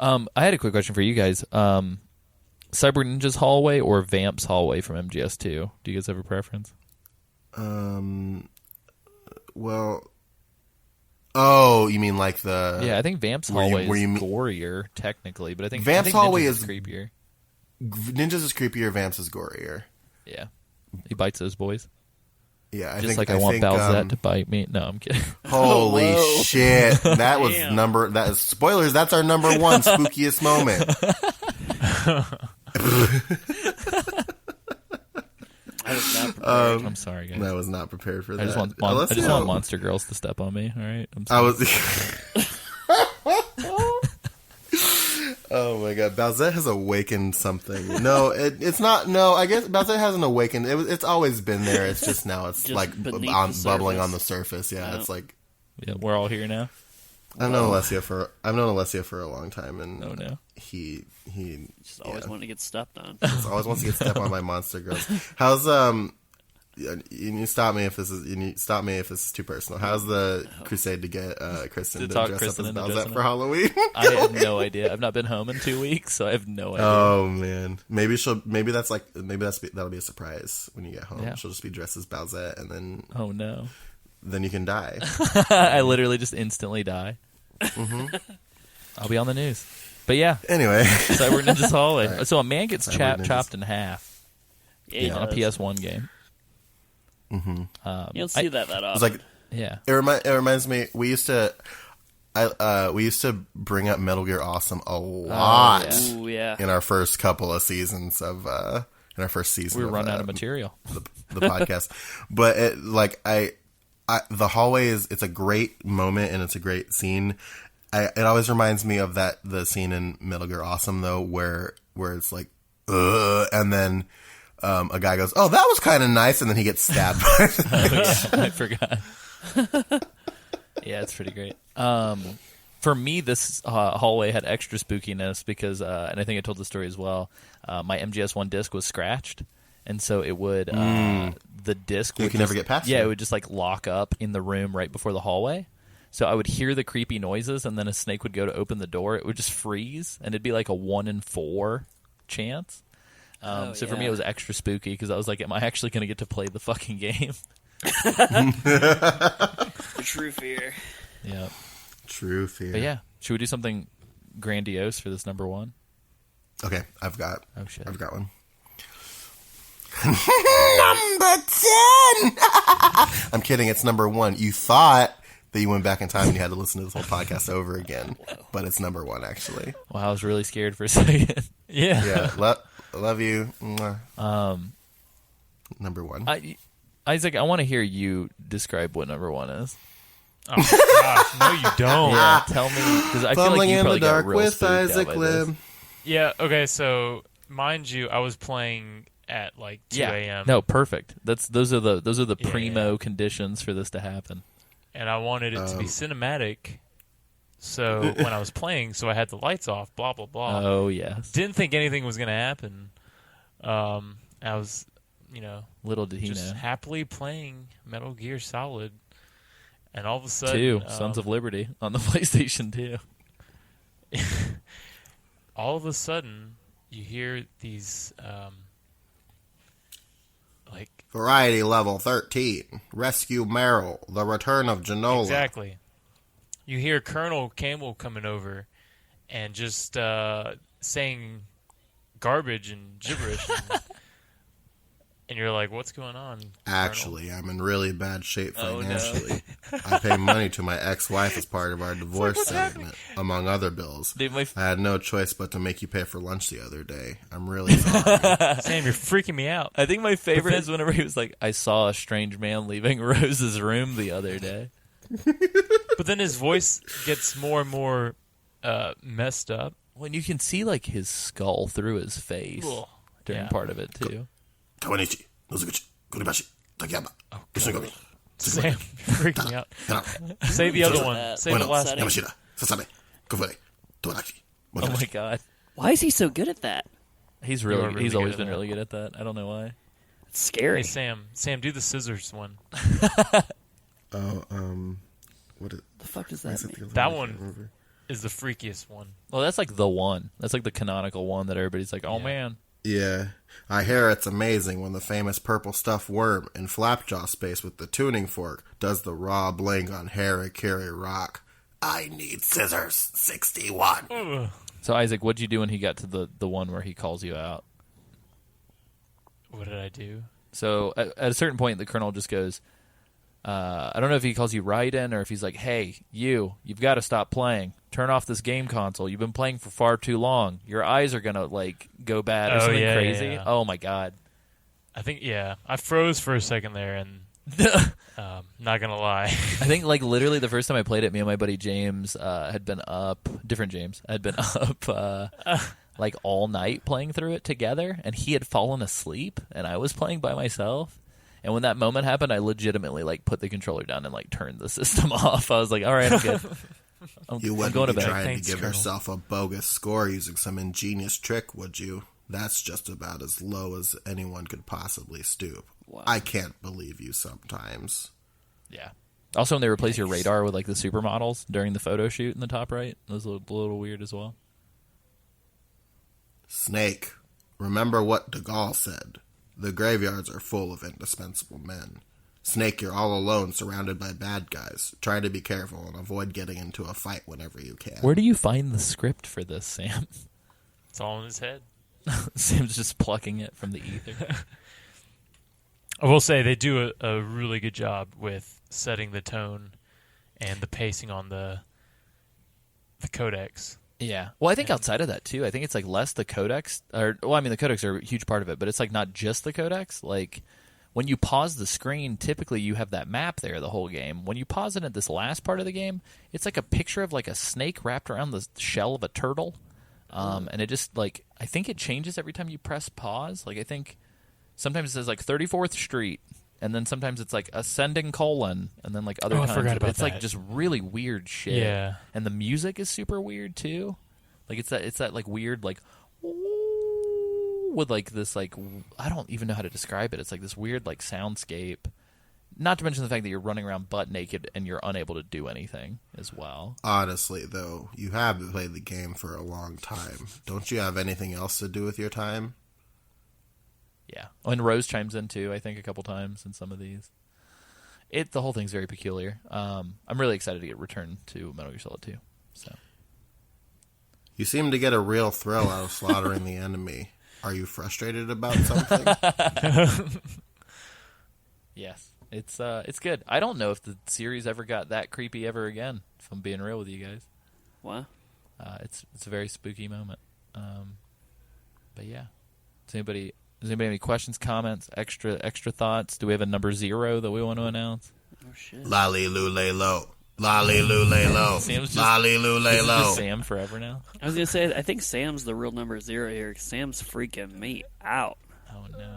I had a quick question for you guys. Cyber Ninja's hallway or Vamp's hallway from MGS2? Do you guys have a preference? Well, Oh, you mean like the... Yeah, I think Vamp's where you- hallway where you is mean- gorier technically, but I think Vamp's hallway Ninja's is- creepier. Ninjas is creepier, Vamps is gorier. Yeah, he bites those boys. Yeah, I Just think like I want think, Balzette to bite me. No, I'm kidding. Holy Whoa. shit! That was Damn. that is spoilers. That's our number one spookiest moment. I was not prepared. I'm sorry, guys. I was not prepared for that. I just want Alessio- monster girls to step on me. All right, I'm I sorry. was. Oh my god, Balzette has awakened something. No, it's not. No, I guess Balzette hasn't awakened. It's always been there. It's just now it's Just like beneath the bubbling surface. on the surface. Yeah, Yeah. it's like Yeah, we're all here now. I've known Alessio for a long time, and Oh no. he Just always wanted to get stepped on. just always wants to get stepped on by monster girls. How's you stop me if this is too personal. How's the crusade to get Kristen To to talk dress Kristen up as into Balzette dressing for up? Halloween? I have no idea. I've not been home in 2 weeks, so I have no idea. Oh man, maybe that'll be a surprise when you get home. Yeah. She'll just be dressed as Balzette, and Oh no. then you can die. I literally just instantly die. Mm-hmm. I'll be on the news. But yeah, Anyway, Cyber Ninja's hallway. Right. So a man gets Cyber Ninjas. chopped in half Yeah, he on a does. PS1 game. You don't see that often. it's like Yeah. it reminds me. We used to bring up Metal Gear Awesome a lot yeah. Ooh, yeah. in our first couple of seasons of in our first season. We were of, running out of material. the podcast, but the hallway it's a great moment and it's a great scene. It always reminds me of the scene in Metal Gear Awesome though, where it's like, and then a guy goes, "Oh, that was kind of nice," and then he gets stabbed. Oh, yeah, I forgot. Yeah, it's pretty great. For me, this hallway had extra spookiness because, and I think I told the story as well, my MGS1 disc was scratched, and so it would, the disc You would can never get past Yeah, it. it would just like lock up in the room right before the hallway. So I would hear the creepy noises, and then a snake would go to open the door. It would just freeze, and it'd be like a 1 in 4 chance. So for me, it was extra spooky because I was like, am I actually going to get to play the fucking game? The true fear. Yeah. True fear. But yeah, should we do something grandiose for this number one? Okay, I've got Oh, shit. one. Number 10. I'm kidding. It's number 1. You thought that you went back in time and you had to listen to this whole podcast over again, but it's number 1 actually. Well, I was really scared for a second. Yeah. Yeah, love you. Mwah. Number 1. Isaac, I want to hear you describe what number 1 is. Oh, gosh, no, you don't. Yeah, tell me, because I feel like Fumbling you in probably the got dark real with spooked out Isaac by this. Lim. Yeah, okay, so mind you, I was playing at like 2 Yeah, a.m. no, perfect. Those are the Yeah, primo yeah. conditions for this to happen. and I wanted it to be cinematic. So when I was playing, so I had the lights off, blah blah blah. Oh yes, Didn't think anything was gonna happen. I was, little did he just know. happily playing Metal Gear Solid, and all of a sudden, 2 Sons of Liberty on the PlayStation 2. all of a sudden, you hear these like Variety level 13. Rescue Meryl. The return of Genola. exactly. You hear Colonel Campbell coming over and just saying garbage and gibberish, and you're like, "What's going on?" Colonel?" Actually, I'm in really bad shape Oh, no. financially. I pay money to my ex-wife as part of our divorce what's settlement, among other bills. Dude, my I had no choice but to make you pay for lunch the other day. I'm really sorry. Sam, you're freaking me out. I think my favorite is whenever he was like, I saw a strange man leaving Rose's room the other day. But then his voice gets more and more messed up. When you can see like his skull through his face Ugh. during Yeah. part of it too. Kawanichi, Nozuguchi, Kuribashi, Takayama, Kishigomi, Sam, you're freaking me out. Kana, Say the other one. that. Say the Bueno, last setting. one. Yamashita, Sasame, Kofure, Torachi, Oh my god, Why is he so good at that? he's You are really he's good always at been that. really good at that. I don't know why. It's scary. Hey, Sam, do the scissors one. what is, the fuck does what is that it mean? the That other one- I can't remember. Is the freakiest one. Well, that's like the one. That's like the canonical one that everybody's like, oh Yeah. man, Yeah. I hear it's amazing when the famous purple stuffed worm in Flapjaw space with the tuning fork does the raw blink on Harikiri Rock. I need scissors. 61. So, Isaac, what'd you do when he got to the one where he calls you out? What did I do? So, at a certain point, the colonel just goes, I don't know if he calls you Raiden or if he's like, hey, you've got to stop playing. Turn off this game console. You've been playing for far too long. Your eyes are going to, like, go bad or something crazy. Yeah. Oh, my God. I think, I froze for a second there, and not going to lie. I think, like, literally the first time I played it, me and my buddy James had been up, different James, had been up, like, all night playing through it together, and he had fallen asleep, and I was playing by myself. And when that moment happened, I legitimately, like, put the controller down and, like, turned the system off. I was like, all right, I'm good. You wouldn't going to be bed. trying Thanks, to give Colonel. yourself a bogus score using some ingenious trick, would you? That's just about as low as anyone could possibly stoop. Wow. I can't believe you sometimes. Yeah. Also, when they replace your radar with, like, the supermodels during the photo shoot in the top right, it was a little weird as well. Snake, remember what De Gaulle said. The graveyards are full of indispensable men. Snake, you're all alone, surrounded by bad guys. Try to be careful and avoid getting into a fight whenever you can. Where do you find the script for this, Sam? It's all in his head. Sam's just plucking it from the ether. I will say they do a really good job with setting the tone and the pacing on the codex. Yeah. Well, I think outside of that, too, I think it's, like, less the codex. The codecs are a huge part of it, but it's, like, not just the codex. Like, when you pause the screen, typically you have that map there the whole game. When you pause it at this last part of the game, it's like a picture of, like, a snake wrapped around the shell of a turtle. And it just, like, I think it changes every time you press pause. Like, I think sometimes it says, like, 34th Street, and then sometimes it's, like, ascending colon, and then, like, other I times forgot about it's, like, that. just really weird shit. Yeah. And the music is super weird, too. Like, it's that, like, weird, like, with, like, this, like, I don't even know how to describe it. It's, like, this weird, like, soundscape. Not to mention the fact that you're running around butt naked and you're unable to do anything as well. Honestly, though, you have played the game for a long time. Don't you have anything else to do with your time? Yeah. Oh, and Rose chimes in, too, I think, a couple times in some of these. The whole thing's very peculiar. I'm really excited to get returned to Metal Gear Solid 2. So. You seem to get a real thrill out of slaughtering the enemy. Are you frustrated about something? Yes. It's good. I don't know if the series ever got that creepy ever again, if I'm being real with you guys. Wow. It's a very spooky moment. But yeah. Does anybody have any questions, comments, extra thoughts? Do we have a number 0 that we want to announce? Oh shit. Lolly lule lo. Lolly lule lo. Sam's just- Lolly lule Is it lo. just Sam forever now? I was gonna say I think Sam's the real number 0 here. 'Cause Sam's freaking me out. Oh no.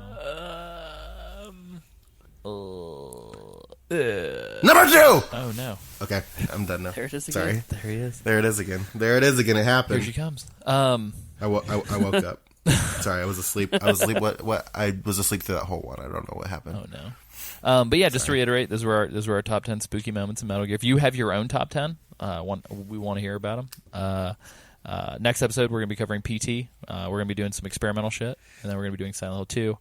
Number 2! Oh no. Okay, I'm done now. There it is again. Sorry. There he is. There it is again. There it is again. It Here happened. she comes. I woke up. Sorry, I was asleep. I was asleep. What? I was asleep through that whole one. I don't know what happened. Oh no. But yeah, just to reiterate, those were our top 10 spooky moments in Metal Gear. If you have your own top 10, we want to hear about them. Next episode, we're going to be covering PT. We're going to be doing some experimental shit, and then we're going to be doing Silent Hill 2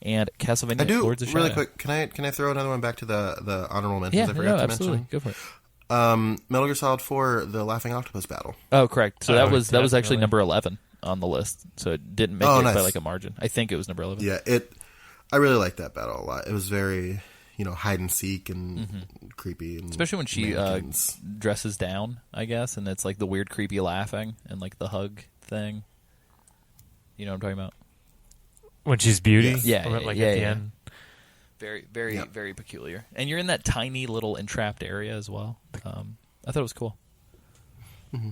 and Castlevania I do Lords of really Shadow. quick. Can I throw another one back to the honorable mentions? Yeah, I forgot to absolutely. mention. Go for it. Metal Gear Solid 4: The Laughing Octopus Battle. Oh, correct. So that was actually definitely. number 11 on the list. So it didn't make Oh, it by nice. like a margin. I think it was number 11. Yeah, I really liked that battle a lot. It was very, hide and seek and creepy, and Especially when she mannequins. dresses down, I guess, and it's like the weird, creepy laughing and like the hug thing. You know what I'm talking about? When she's Beauty? Yes. Yeah, Or, like yeah, at the yeah. end. Very, very, Yep. very peculiar. And you're in that tiny little entrapped area as well. I thought it was cool.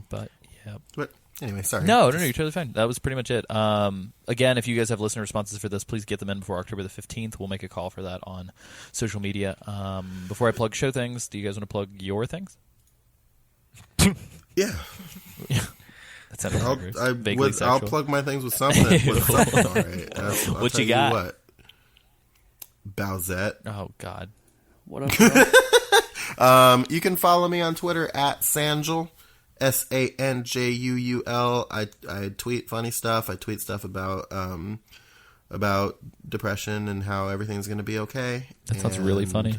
But yeah. But anyway, sorry. No, you're totally fine. That was pretty much it. Again, if you guys have listener responses for this, please get them in before October the 15th. We'll make a call for that on social media. Before I plug show things, do you guys want to plug your things? Yeah, That sounded vaguely I'll sexual. plug my things with something. With something, all right. I'll What tell you got? What? Bowsette. Oh, God. What up, bro? You can follow me on Twitter at Sangel, SANJUUL. I tweet funny stuff. I tweet stuff about depression and how everything's going to be okay. That sounds really funny.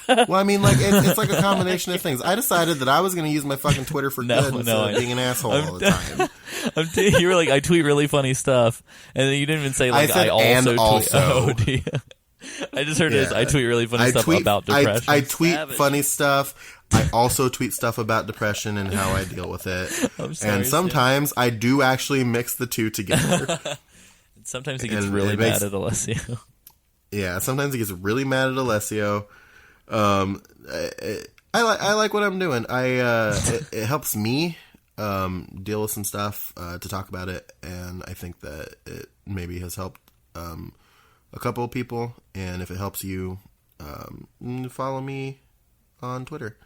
Well, I mean, like it's like a combination of things. I decided that I was going to use my fucking Twitter for good instead of being an asshole all the time. You were like, I tweet really funny stuff, and then you didn't even say like I also tweet. Oh, I just heard it as I tweet really funny stuff about depression. I tweet funny stuff. I also tweet stuff about depression and how I deal with it. And sometimes I do actually mix the two together. Sometimes he gets really mad at Alessio. Yeah, sometimes he gets really mad at Alessio. I like what I'm doing. It helps me deal with some stuff to talk about it, and I think that it maybe has helped a couple of people. And if it helps you, follow me on Twitter.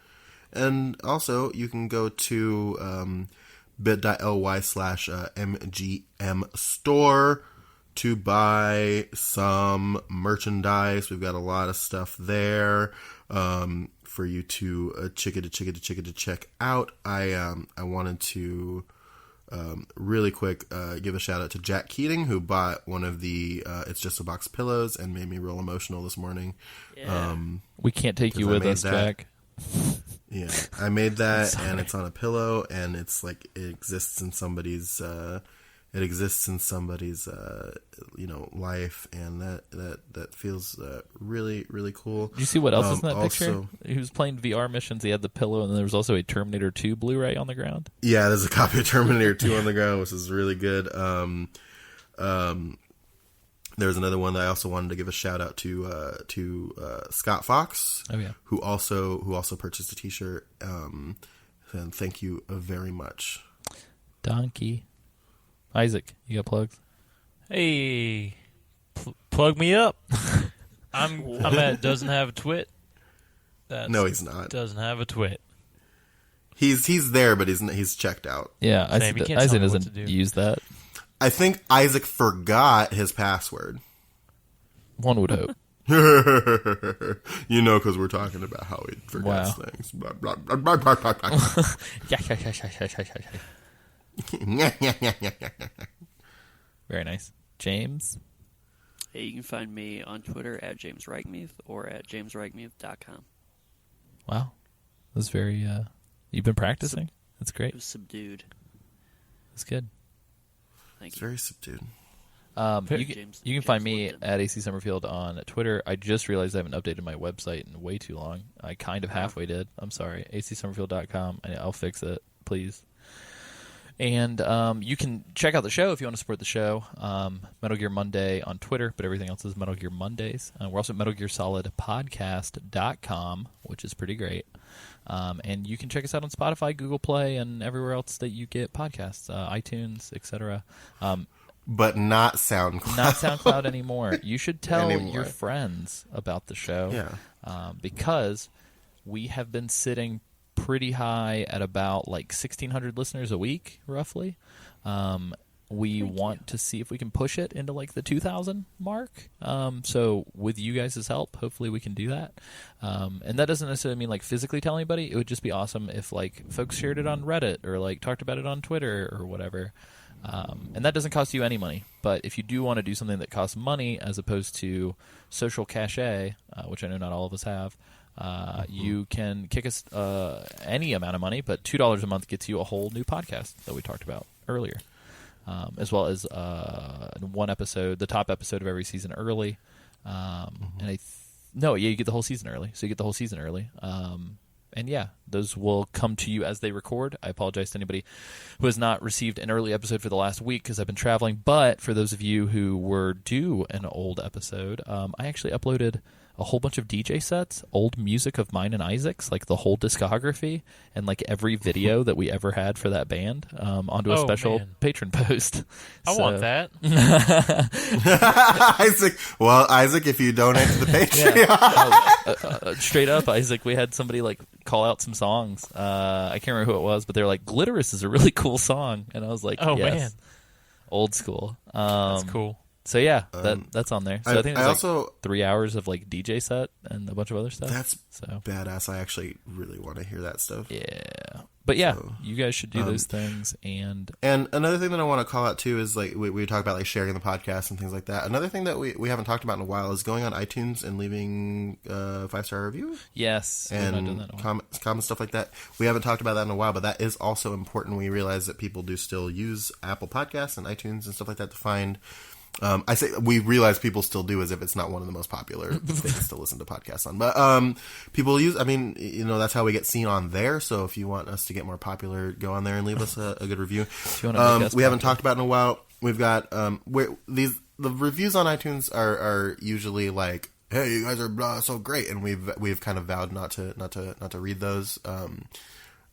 And also, you can go to bit.ly/MGM store to buy some merchandise. We've got a lot of stuff there for you to check out. I wanted to really quick give a shout out to Jack Keating, who bought one of the It's Just a Box pillows and made me real emotional this morning. Yeah. We can't take you with us, Jack. Yeah, I made that, and it's on a pillow, and it's like it exists in somebody's life, and that feels really, really cool. Did you see what else is in that picture? He was playing VR missions. He had the pillow, and there was also a Terminator 2 Blu-ray on the ground. Yeah, there's a copy of Terminator 2 on the ground, which is really good. There's another one that I also wanted to give a shout out to Scott Fox. Oh yeah, who also purchased a T-shirt. And thank you very much, Donkey. Isaac, you got plugs? Hey, plug me up. I'm at doesn't have a twit. No, he's not. Doesn't have a twit. He's there, but he's checked out. Yeah, Isaac doesn't use that. I think Isaac forgot his password. One would hope. Because we're talking about how he forgets things. Blah, blah, blah, blah, blah, blah. Very nice. James? Hey, you can find me on Twitter at James Reichmuth or at jamesreichmuth.com. Wow. That's very, you've been practicing? That's great. It was subdued. That's good. Thank you. It's very subdued. You can find me at AC Summerfield on Twitter. I just realized I haven't updated my website in way too long. I kind of halfway did. I'm sorry. acsummerfield.com. I'll fix it, please. And you can check out the show if you want to support the show. Metal Gear Monday on Twitter, but everything else is Metal Gear Mondays. We're also at MetalGearSolidPodcast.com, which is pretty great. And you can check us out on Spotify, Google Play, and everywhere else that you get podcasts, iTunes, etc. But not SoundCloud. Not SoundCloud anymore. You should tell your friends about the show. Because we have been sitting pretty high at about like 1,600 listeners a week, roughly. We want to see if we can push it into like the 2,000 mark. So with you guys' help, hopefully we can do that. And that doesn't necessarily mean like physically tell anybody. It would just be awesome if like folks shared it on Reddit or like talked about it on Twitter or whatever. And that doesn't cost you any money. But if you do want to do something that costs money as opposed to social cachet, which I know not all of us have, you can kick us any amount of money, but $2 a month gets you a whole new podcast that we talked about earlier. As well as one episode, the top episode of every season early. And you get the whole season early. So you get the whole season early. And yeah, those will come to you as they record. I apologize to anybody who has not received an early episode for the last week because I've been traveling. But for those of you who were due an old episode, I actually uploaded a whole bunch of DJ sets, old music of mine and Isaac's, like the whole discography and like every video that we ever had for that band onto a special patron post. I want that. Isaac, if you donate to the Patreon. Straight up, Isaac, we had somebody like call out some songs. I can't remember who it was, but they're like, Glitterous is a really cool song. And I was like, man. Old school. That's cool. So yeah, that's on there. So I think there's also 3 hours of like DJ set and a bunch of other stuff. That's badass. I actually really want to hear that stuff. Yeah. But yeah, So, you guys should do those things. And another thing that I want to call out too is like we talk about like sharing the podcast and things like that. Another thing that we haven't talked about in a while is going on iTunes and leaving a 5-star review. yes, we've not done And that in a while. comments, stuff like that. We haven't talked about that in a while, but that is also important. We realize that people do still use Apple Podcasts and iTunes and stuff like that to find. I say we realize people still do, as if it's not one of the most popular things to listen to podcasts on. But people use. I mean, that's how we get seen on there. So if you want us to get more popular, go on there and leave us a good review. We haven't talked about it in a while. We've got the reviews on iTunes are usually like, "Hey, you guys are so great," and we've kind of vowed not to read those.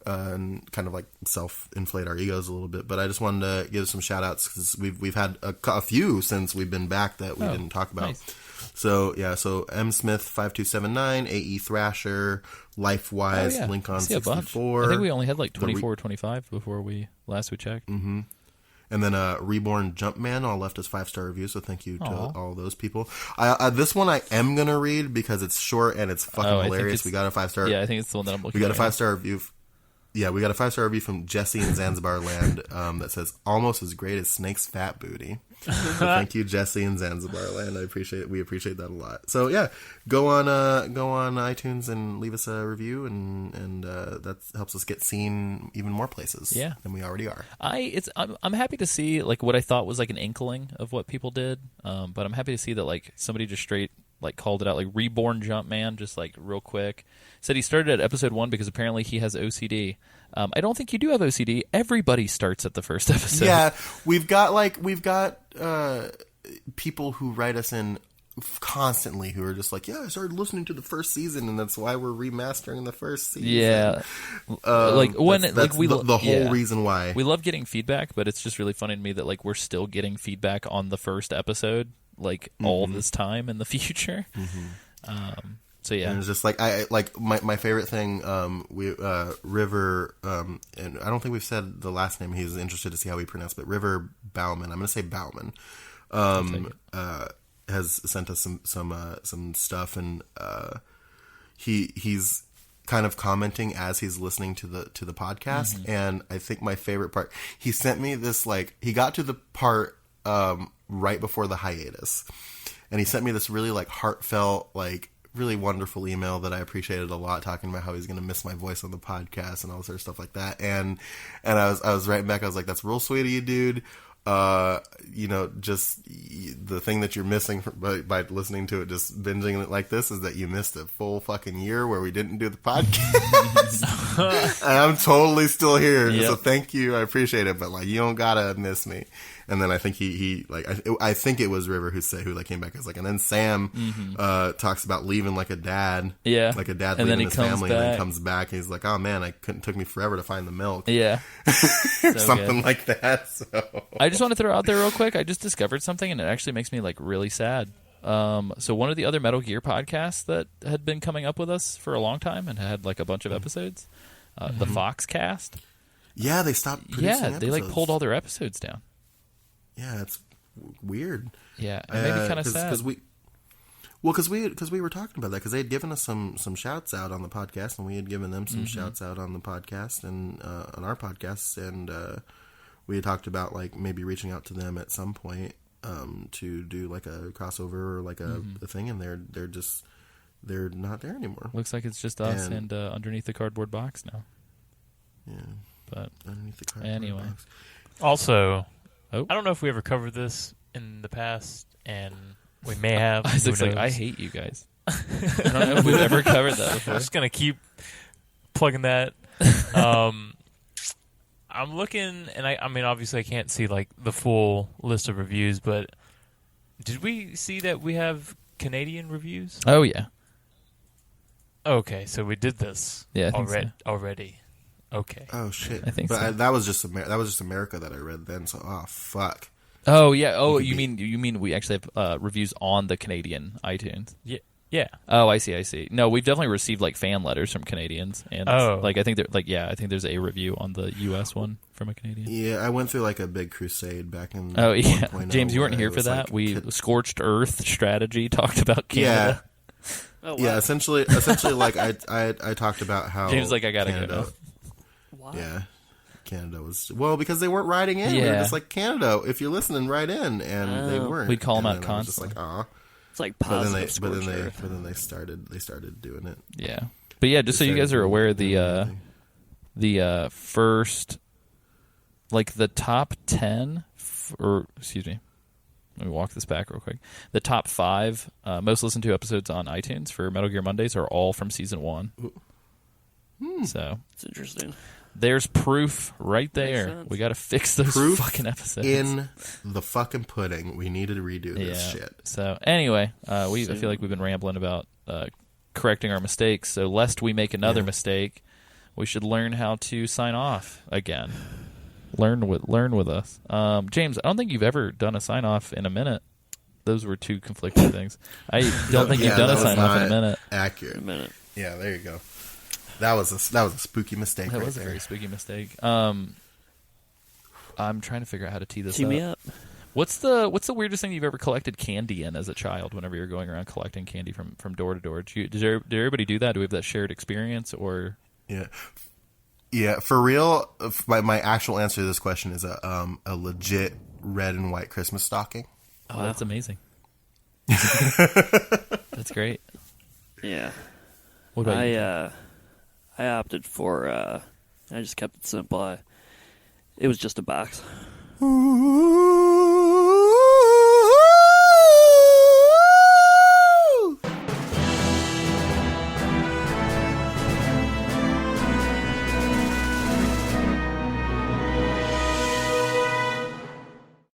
And kind of like self-inflate our egos a little bit, but I just wanted to give some shout-outs because we've had a few since we've been back that we didn't talk about. Nice. So M Smith 5279, AE Thrasher, Lifewise, Lincoln 64. I think we only had like 24 or 25 before we checked. Mm-hmm. And then Reborn Jumpman all left us 5-star reviews, so thank you to all those people. This one I am gonna read because it's short and it's fucking hilarious. We got a 5-star. Yeah, I think it's the one that I'm looking. We got a 5-star review. Yeah, we got a 5-star review from Jesse in Zanzibar Land that says almost as great as Snake's fat booty. So thank you, Jesse in Zanzibar Land. We appreciate that a lot. So yeah, go on iTunes and leave us a review, and that helps us get seen even more places than we already are. I'm happy to see like what I thought was like an inkling of what people did, but I'm happy to see that like somebody just straight like called it out, like Reborn Jumpman, just like real quick. Said he started at episode 1 because apparently he has OCD. I don't think you do have OCD. Everybody starts at the first episode. Yeah, we've got people who write us in constantly who are just like, I started listening to the first season, and that's why we're remastering the first season. Yeah, that's the whole reason why we love getting feedback, but it's just really funny to me that like we're still getting feedback on the first episode, like all this time in the future. So yeah, and it's just like my favorite thing. River, and I don't think we've said the last name. He's interested to see how we pronounce, but River Bauman. I'm going to say Bauman. Has sent us some stuff, and he's kind of commenting as he's listening to the podcast. And I think my favorite part, he sent me this like he got to the part right before the hiatus, and he sent me this really like heartfelt like really wonderful email that I appreciated a lot, talking about how he's going to miss my voice on the podcast and all sort of stuff like that. And I was writing back, I was like, that's real sweet of you, dude. Just the thing that you're missing by listening to it, just binging it like this, is that you missed a full fucking year where we didn't do the podcast. And I'm totally still here. Yep. So thank you. I appreciate it. But like, you don't gotta miss me. And then I think he I think it was River who came back as like, and then Sam talks about leaving like a dad, like a dad leaving his family, and then comes back and he's like, oh man, it took me forever to find the milk, something like that. So I just want to throw out there real quick, I just discovered something, and it actually makes me like really sad. So one of the other Metal Gear podcasts that had been coming up with us for a long time and had like a bunch of episodes, the Foxcast. Yeah, they stopped producing episodes. They like pulled all their episodes down. Yeah, it's weird. Yeah, it made me kind of sad. Because we were talking about that, because they had given us some shouts out on the podcast, and we had given them some shouts out on the podcast and on our podcasts, and we had talked about like maybe reaching out to them at some point to do like a crossover or like a thing, and they're not there anymore. Looks like it's just us and underneath the cardboard box now. Yeah, but underneath the cardboard box. Also. I don't know if we ever covered this in the past, and we may have. Isaac's like, I hate you guys. I don't know if we've ever covered that before. I'm just going to keep plugging that. I'm looking, and I mean, obviously I can't see like the full list of reviews, but did we see that we have Canadian reviews? Oh, yeah. Okay, so we did this already. Okay. Oh shit! I think so. That was just America that I read then. So fuck. Oh yeah. Oh, you mean we actually have reviews on the Canadian iTunes? Yeah. Yeah. Oh, I see. No, we've definitely received like fan letters from Canadians, and like I think I think there's a review on the U.S. one from a Canadian. Yeah, I went through like a big crusade back in. Oh yeah, James, you weren't here for that. We scorched earth strategy talked about Canada. Yeah. Oh, wow. Yeah. Essentially, like I talked about how James like I gotta Canada, go. Why? Yeah. Canada was because they weren't writing in. We were just like, Canada, if you're listening, write in, and they weren't. We'd call them out constantly. constantly. Just like, aw. It's like positive. But then they started doing it. Yeah, but yeah, just so you guys are aware, the first, like the top 10, or excuse me, let me walk this back real quick. The top 5 most listened to episodes on iTunes for Metal Gear Mondays are all from season 1. So it's interesting. There's proof right there. We got to fix those fucking episodes. In the fucking pudding. We need to redo this shit. So anyway, I feel like we've been rambling about correcting our mistakes. So lest we make another mistake, we should learn how to sign off again. Learn with us. James, I don't think you've ever done a sign off in a minute. Those were two conflicting things. I don't think you've done a sign off in a minute. Accurate. A minute. Yeah, there you go. That was a spooky mistake. That was a very spooky mistake. I'm trying to figure out how to tee this up. Me up. What's the weirdest thing you've ever collected candy in as a child? Whenever you're going around collecting candy from door to door, did everybody do that? Do we have that shared experience? Or yeah, for real. My actual answer to this question is a legit red and white Christmas stocking. Oh, that's amazing. That's great. Yeah. What about you? I opted for, I just kept it simple. It was just a box.